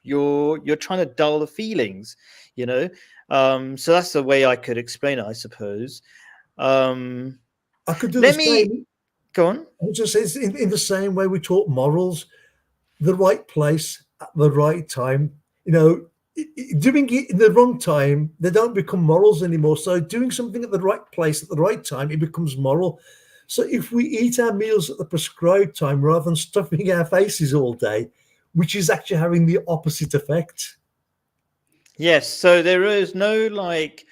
You're trying to dull the feelings, you know. So that's the way I could explain it, I suppose. I could do Let the me same. go on. I would just say it's in the same way we talk morals, the right place at the right time. You know, doing it in the wrong time, they don't become morals anymore. So doing something at the right place at the right time, it becomes moral. So if we eat our meals at the prescribed time rather than stuffing our faces all day, which is actually having the opposite effect. Yes, so there is no like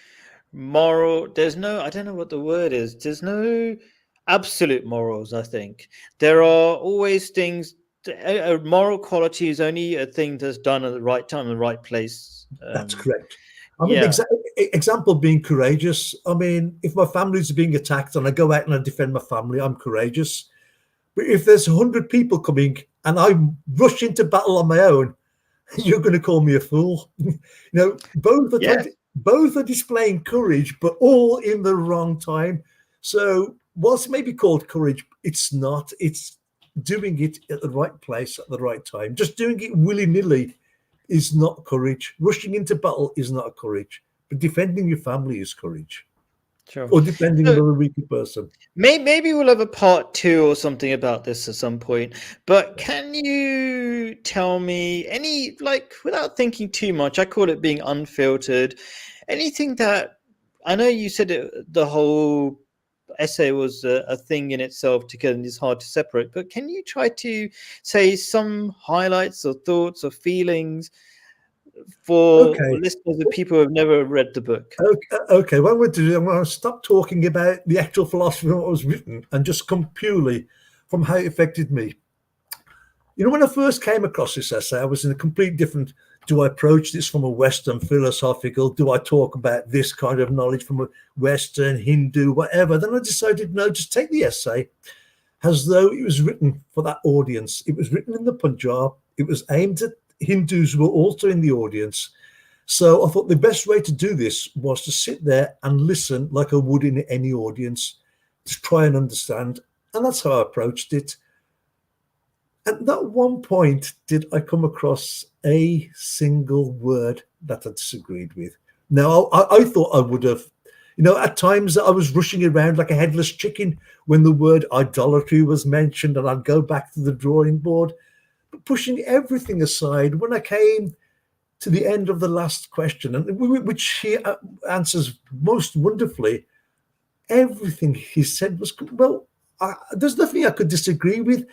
moral, there's no, I don't know what the word is, there's no absolute morals. I think there are always things. A moral quality is only a thing that's done at the right time in the right place. That's correct. I mean, Yeah. example being courageous. I mean, if my family's being attacked and I go out and I defend my family, I'm courageous. But if there's 100 people coming and I rush into battle on my own, you're going to call me a fool. You know, both are displaying courage, but all in the wrong time. So whilst it may be called courage, it's not. It's doing it at the right place at the right time. Just doing it willy-nilly is not courage. Rushing into battle is not courage. But defending your family is courage. Sure. Or defending So another weaker person. maybe we'll have a part 2 or something about this at some point. But can you tell me any, like, without thinking too much, I call it being unfiltered, anything that, I know you said the whole essay was a thing in itself together and it's hard to separate, but can you try to say some highlights or thoughts or feelings for Okay. listeners of people who have never read the book? Okay. What I'm going to do, I'm going to stop talking about the actual philosophy of what was written and just come purely from how it affected me. You know, when I first came across this essay, I was in a complete different. Do I approach this from a Western philosophical? Do I talk about this kind of knowledge from a Western, Hindu, whatever? Then I decided, no, just take the essay as though it was written for that audience. It was written in the Punjab. It was aimed at Hindus who were also in the audience. So I thought the best way to do this was to sit there and listen like I would in any audience, to try and understand. And that's how I approached it. At that one point, did I come across a single word that I disagreed with? No, I thought I would have. You know, at times I was rushing around like a headless chicken when the word idolatry was mentioned, and I'd go back to the drawing board. But pushing everything aside, when I came to the end of the last question, and which he answers most wonderfully, everything he said was, well, there's nothing I could disagree with.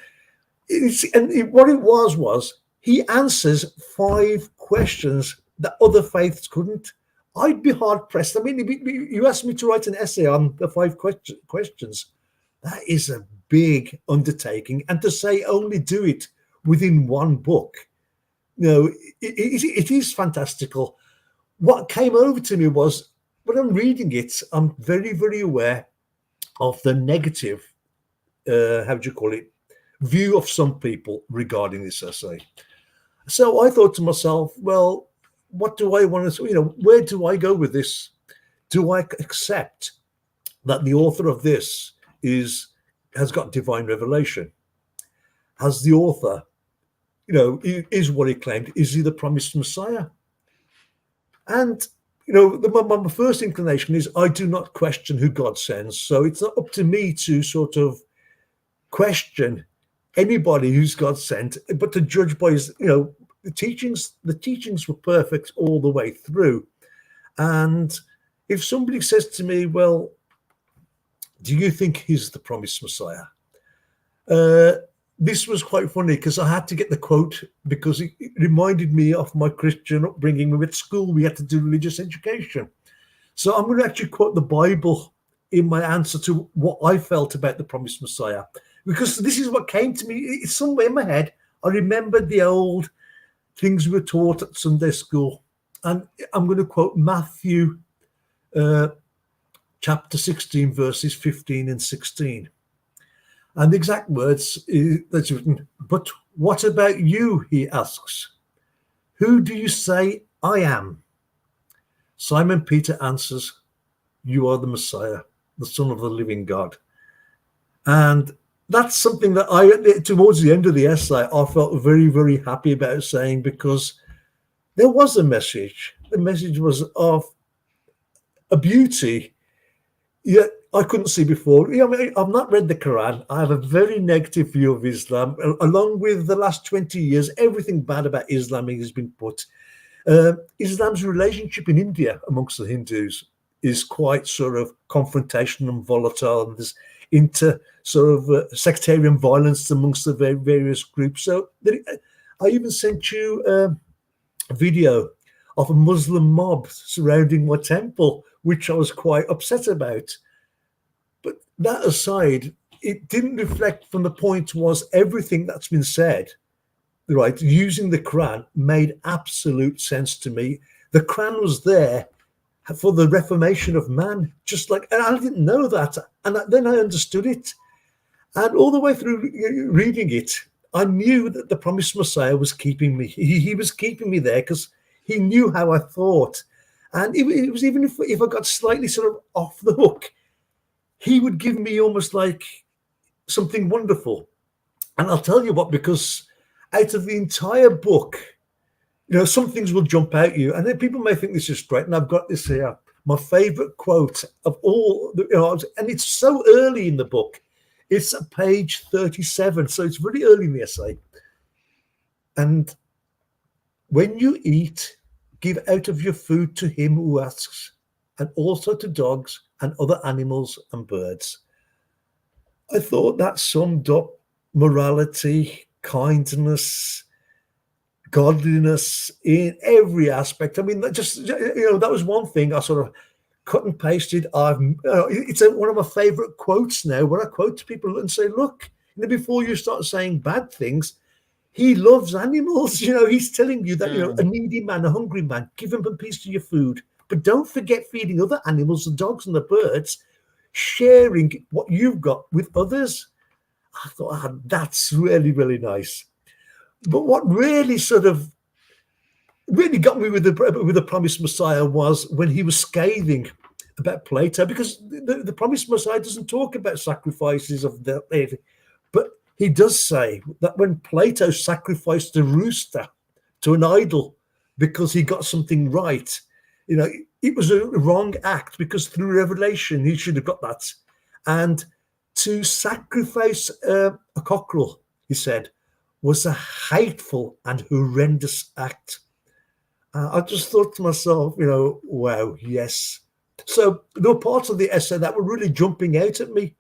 What it was he answers 5 questions that other faiths couldn't. I'd be hard pressed. I mean, you asked me to write an essay on the 5 questions. That is a big undertaking, and to say only do it within one book, you know, it is fantastical. What came over to me was, when I'm reading it, I'm very, very aware of the negative, how do you call it, view of some people regarding this essay. So I thought to myself, well, what do I want to, where do I go with this? Do I accept that the author of this has got divine revelation? Has the author, is what he claimed, is he the promised Messiah? And my first inclination is I do not question who God sends. So it's not up to me to sort of question anybody who's God sent, but to judge by his, the teachings were perfect all the way through. And if somebody says to me, well, do you think he's the promised Messiah? This was quite funny because I had to get the quote because it reminded me of my Christian upbringing. At school, we had to do religious education. So I'm going to actually quote the Bible in my answer to what I felt about the promised Messiah, because this is what came to me. It's somewhere in my head. I remembered the old things we were taught at Sunday school. And I'm going to quote Matthew chapter 16, verses 15 and 16. And the exact words that's written, "But what about you?" he asks. "Who do you say I am?" Simon Peter answers, "You are the Messiah, the Son of the living God." And that's something that towards the end of the essay, I felt very, very happy about saying, because there was a message. The message was of a beauty yet I couldn't see before. I mean, I've not read the Quran. I have a very negative view of Islam. Along with the last 20 years, everything bad about Islam has been put. Islam's relationship in India amongst the Hindus is quite sort of confrontational and volatile. And there's sectarian violence amongst the various groups. So I even sent you a video of a Muslim mob surrounding my temple, which I was quite upset about. But that aside, it didn't reflect from the point was everything that's been said, right, using the Quran made absolute sense to me. The Quran was there for the reformation of man, just like, and I didn't know that. And then I understood it. And all the way through reading it, I knew that the promised Messiah was keeping me. He was keeping me there because he knew how I thought. And it was even if I got slightly sort of off the hook, he would give me almost like something wonderful. And I'll tell you what, because out of the entire book, some things will jump out at you. And then people may think this is great. And I've got this here, my favorite quote of all, and it's so early in the book. It's at page 37. So it's really early in the essay. And when you eat, give out of your food to him who asks, and also to dogs and other animals and birds. I thought that summed up morality, kindness, godliness in every aspect. I mean, that was one thing I sort of cut and pasted. It's one of my favorite quotes now, when I quote to people and say, look, before you start saying bad things, he loves animals. He's telling you that, a needy man, a hungry man, give him a piece of your food. But don't forget feeding other animals, the dogs and the birds, sharing what you've got with others. I thought, that's really, really nice. But what really got me with the promised Messiah was when he was scathing about Plato, because the promised Messiah doesn't talk about sacrifices of the, but he does say that when Plato sacrificed a rooster to an idol because he got something right, it was a wrong act, because through revelation he should have got that. And to sacrifice a cockerel, he said, was a hateful and horrendous act. I just thought to myself, wow, yes. So there were parts of the essay that were really jumping out at me.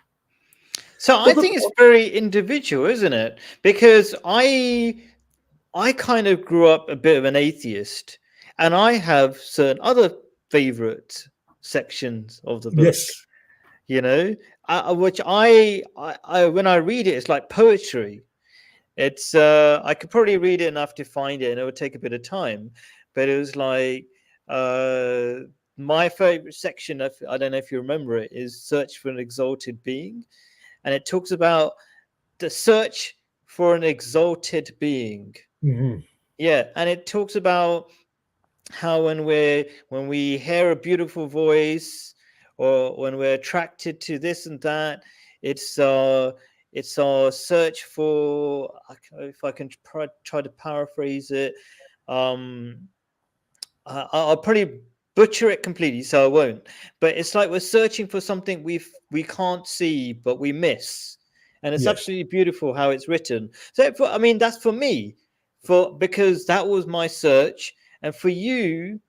So I think it's very individual, isn't it? Because I kind of grew up a bit of an atheist, and I have certain other favorite sections of the book. Yes. Which I when I read it, it's like poetry. It's I could probably read it enough to find it, and it would take a bit of time. But it was like my favorite section, I don't know if you remember it, is Search for an Exalted Being. And it talks about the search for an exalted being. Mm-hmm. Yeah. And it talks about how when we hear a beautiful voice, or when we're attracted to this and that, it's our search for, if I can try to paraphrase it, I'll probably butcher it completely, so I won't. But it's like we're searching for something we can't see, but we miss. And it's absolutely beautiful how it's written. So that's for me, because that was my search. And for you,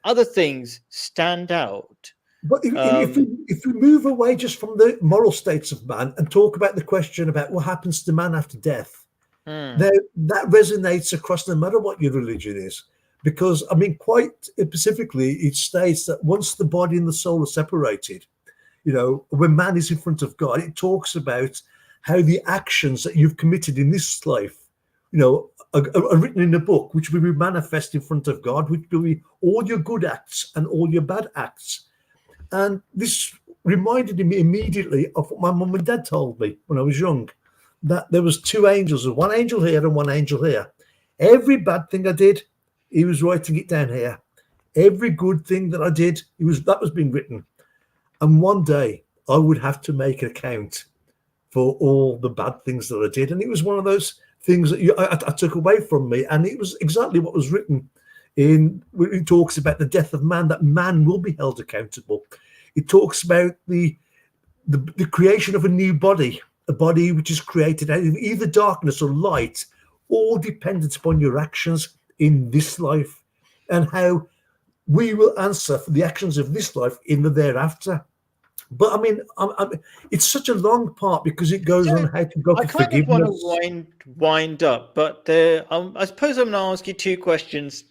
other things stand out. But if we move away just from the moral states of man and talk about the question about what happens to man after death, that resonates across no matter what your religion is. because I mean, quite specifically, it states that once the body and the soul are separated, when man is in front of God, it talks about how the actions that you've committed in this life, are written in a book, which will be manifest in front of God, which will be all your good acts and all your bad acts. And this reminded me immediately of what my mum and dad told me when I was young, that there was two angels, one angel here and one angel here. Every bad thing I did, he was writing it down here. Every good thing that I did, that was being written. And one day I would have to make an account for all the bad things that I did. And it was one of those things that I took away from me. And it was exactly what was written when it talks about the death of man, that man will be held accountable. It talks about the creation of a new body, a body which is created out of either darkness or light, all dependent upon your actions in this life, and how we will answer for the actions of this life in the thereafter. But I mean, it's such a long part because it goes on how to go for forgiveness. I kind of want to wind up, but I suppose I'm going to ask you two questions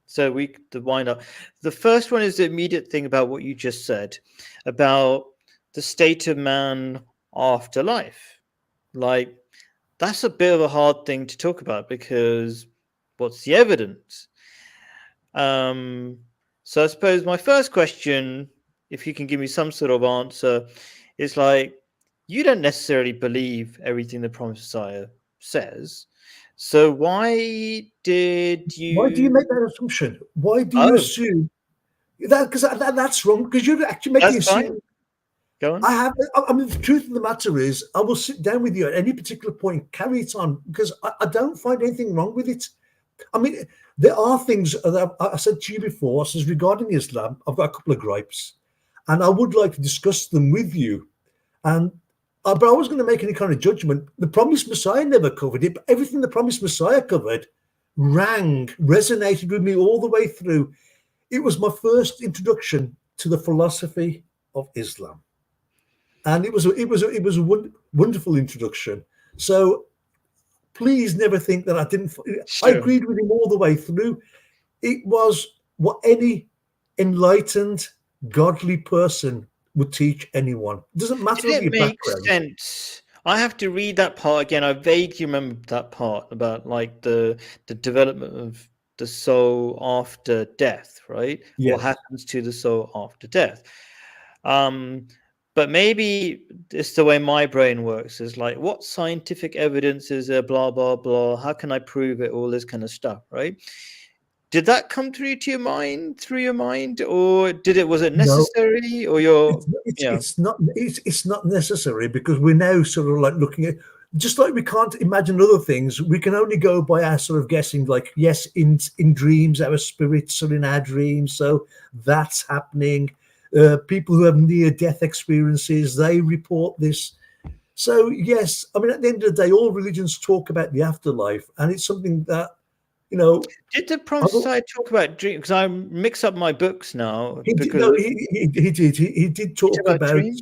so we could wind up. The first one is the immediate thing about what you just said about the state of man after life. Like, that's a bit of a hard thing to talk about because what's the evidence? So I suppose my first question, if you can give me some sort of answer, is like, you don't necessarily believe everything the Promised Messiah says. So why do you make that assumption? Why do you assume that? Because that's wrong. Because you're actually making assumption. Go on. I mean, the truth of the matter is, I will sit down with you at any particular point, carry it on, because I don't find anything wrong with it. I mean, there are things that I said to you before. I says regarding Islam, I've got a couple of gripes, and I would like to discuss them with you. And but I was going to make any kind of judgment. The Promised Messiah never covered it, but everything the Promised Messiah covered resonated with me all the way through. It was my first introduction to the philosophy of Islam, and it was a wonderful introduction. So please never think that I didn't. Sure. I agreed with him all the way through. It was what any enlightened, godly person would teach anyone. It doesn't matter if your background. Sense. I have to read that part again. I vaguely remember that part about like the development of the soul after death, right? Yes. What happens to the soul after death? But maybe it's the way my brain works. Is like, what scientific evidence is there? Blah blah blah. How can I prove it? All this kind of stuff, right? Did that come through your mind, or was it necessary? No, or it's not necessary, because we're now sort of like looking at, just like we can't imagine other things, we can only go by our sort of guessing. Like, yes, in dreams, our spirits are in our dreams, so that's happening. People who have near-death experiences, they report this. So yes, I mean, at the end of the day, all religions talk about the afterlife, and it's something that, did the Promised Messiah talk about dreams? Because I mix up my books now. He did talk about dreams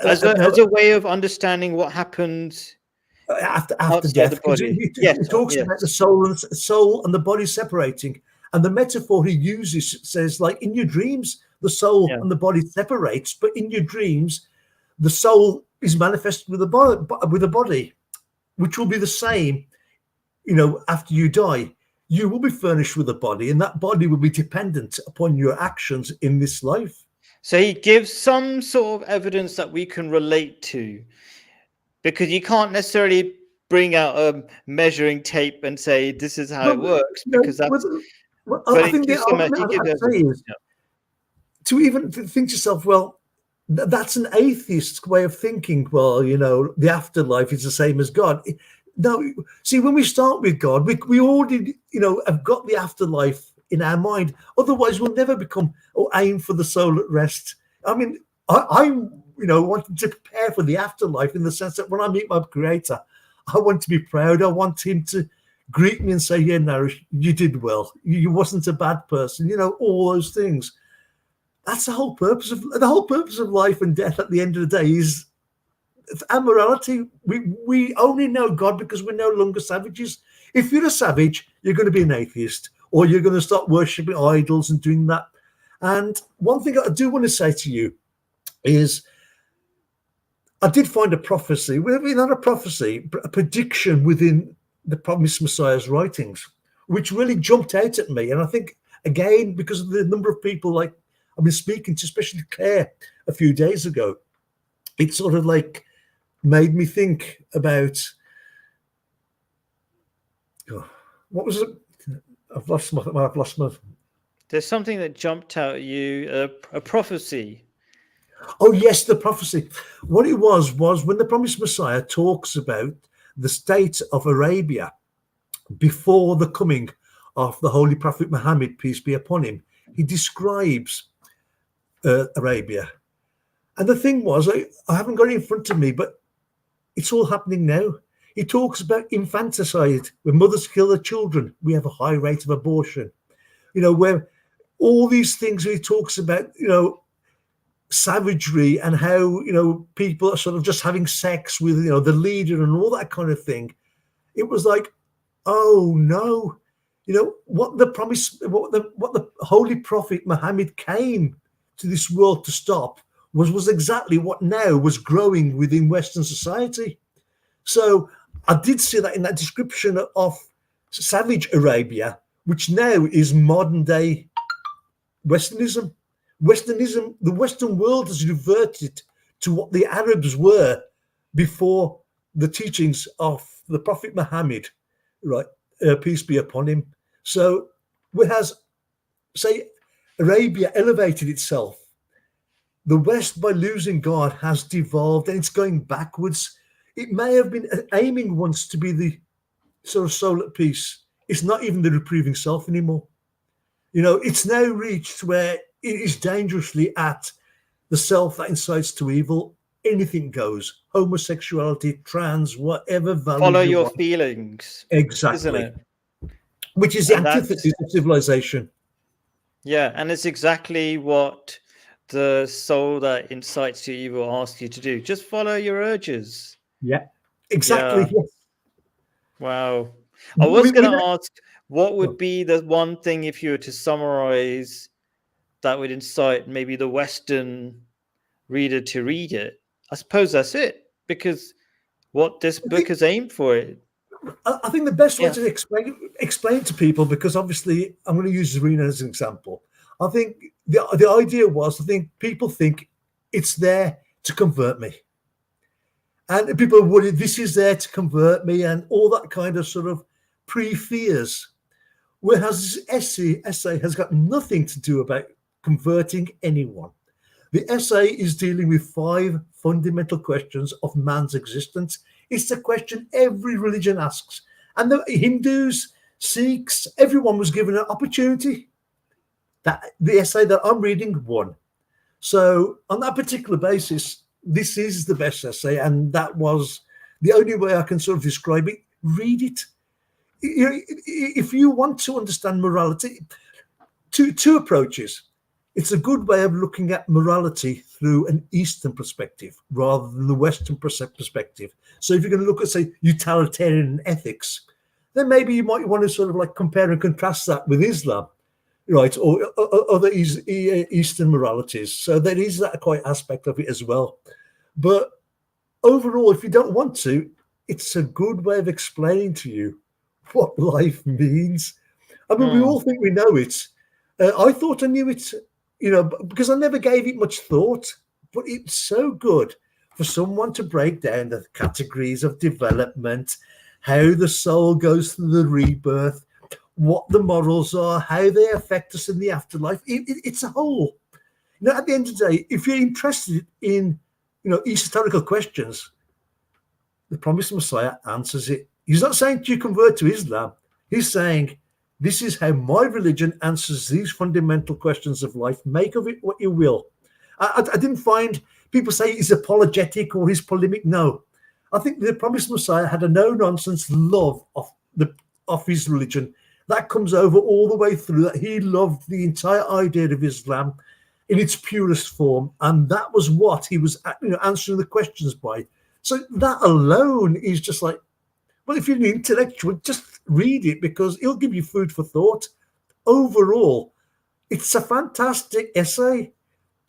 as a way of understanding what happens after death. The body. He talks about the soul and the body separating, and the metaphor he uses says, like, in your dreams, the soul and the body separates, but in your dreams, the soul is manifested with the body, which will be the same. After you die, you will be furnished with a body, and that body will be dependent upon your actions in this life. So he gives some sort of evidence that we can relate to, because you can't necessarily bring out a measuring tape and say this is how it works, because that's. I think to even think to yourself, well, that's an atheist way of thinking. Well, the afterlife is the same as God. No, see, when we start with God, we already, have got the afterlife in our mind. Otherwise, we'll never become or aim for the soul at rest. I mean, I'm wanting to prepare for the afterlife in the sense that when I meet my Creator, I want to be proud. I want Him to greet me and say, "Yeah, Naresh, you did well. You wasn't a bad person." All those things. That's the whole purpose of life and death. At the end of the day, is our morality. We only know God because we're no longer savages. If you're a savage, you're going to be an atheist, or you're going to start worshipping idols and doing that. And one thing I do want to say to you is, I did find a prophecy, not a prophecy, but a prediction within the Promised Messiah's writings, which really jumped out at me. And I think, again, because of the number of people like I've been speaking to, especially Claire a few days ago, it sort of like made me think about, what was it? I've lost my. There's something that jumped out at you, a prophecy. Oh, yes, the prophecy. What it was when the Promised Messiah talks about the state of Arabia before the coming of the Holy Prophet Muhammad, peace be upon him, he describes Arabia. And the thing was, I haven't got it in front of me, but it's all happening now. He talks about infanticide. When mothers kill their children, we have a high rate of abortion. Where all these things he talks about, savagery and how, people are sort of just having sex with, the leader and all that kind of thing. It was like, oh no, what the Holy Prophet Muhammad came to this world to stop was exactly what now was growing within Western society. So I did see that in that description of savage Arabia, which now is modern day Westernism. The Western world has reverted to what the Arabs were before the teachings of the Prophet Muhammad, right? Peace be upon him. So, whereas, say, Arabia elevated itself, the West, by losing God, has devolved and it's going backwards. It may have been aiming once to be the sort of soul at peace. It's not even the reproving self anymore. It's now reached where it is dangerously at the self that incites to evil. Anything goes. Homosexuality, trans, whatever value. Follow your feelings. Exactly. Isn't it? Which is the antithesis of civilization. Yeah, and it's exactly what the soul that incites to evil asks you to do. Just follow your urges. Yeah, exactly. Yeah. Yes. Wow. I was going to ask, what would be the one thing, if you were to summarize, that would incite maybe the Western reader to read it? I suppose that's it, because what this book is aimed for. I think the best way to explain to people, because obviously I'm going to use Zarina as an example. I think the idea was, people think it's there to convert me. And people are worried, this is there to convert me, and all that kind of sort of pre-fears. Whereas this essay has got nothing to do about converting anyone. The essay is dealing with 5 fundamental questions of man's existence. It's a question every religion asks. And the Hindus, Sikhs, everyone was given an opportunity. The essay that I'm reading won. So on that particular basis, this is the best essay, and that was the only way I can sort of describe it. Read it. If you want to understand morality, two approaches. It's a good way of looking at morality through an Eastern perspective rather than the Western perspective. So if you're going to look at, say, utilitarian ethics, then maybe you might want to sort of like compare and contrast that with Islam, right, or other Eastern moralities. So there is that quite aspect of it as well. But overall, if you don't want to, it's a good way of explaining to you what life means. I mean, we all think we know it. I thought I knew it, because I never gave it much thought. But it's so good for someone to break down the categories of development, how the soul goes through the rebirth, what the morals are, how they affect us in the afterlife. It's a whole. At the end of the day, if you're interested in, esoterical questions, the Promised Messiah answers it. He's not saying you convert to Islam. He's saying, this is how my religion answers these fundamental questions of life. Make of it what you will. I didn't find people say he's apologetic or he's polemic. No. I think the Promised Messiah had a no-nonsense love of his religion. That comes over all the way through, that he loved the entire idea of Islam in its purest form. And that was what he was answering the questions by. So that alone is just like, well, if you're an intellectual, just read it, because it'll give you food for thought. overall, it's a fantastic essay.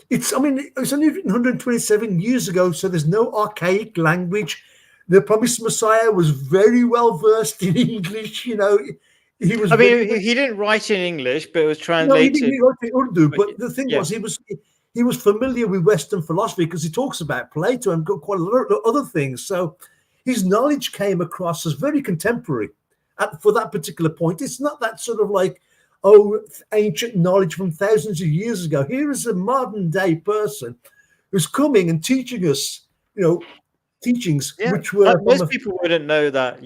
It's only written 127 years ago, so there's no archaic language. The Promised Messiah was very well versed in English. He was. I mean, he didn't write in English, but it was No, he translated. didn't write in Urdu. But the thing Yeah. was, he was familiar with Western philosophy because he talks about Plato and got quite a lot of other things. So his knowledge came across as very contemporary for that particular point. It's not that sort of like, ancient knowledge from thousands of years ago. Here is a modern day person who's coming and teaching us, teachings which were most people wouldn't know that,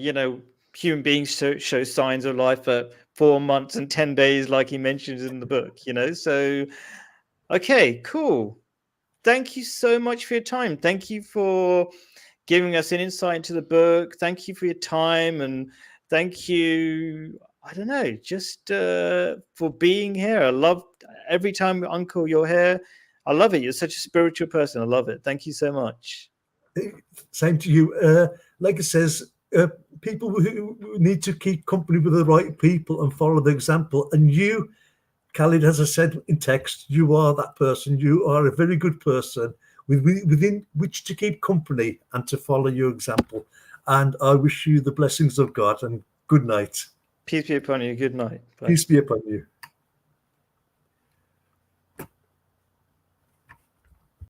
human beings show signs of life at 4 months and 10 days, like he mentions in the book, So, okay, cool. Thank you so much for your time. Thank you for giving us an insight into the book. Thank you for your time, and thank you, I don't know, just for being here. I love every time, Uncle, you're here. I love it. You're such a spiritual person. I love it. Thank you so much. Same to you. Like it says, people who need to keep company with the right people and follow the example. And you, Khalid, as I said in text, you are that person. You are a very good person within which to keep company and to follow your example. And I wish you the blessings of God, and good night. Peace be upon you. Good night. Bye. Peace be upon you.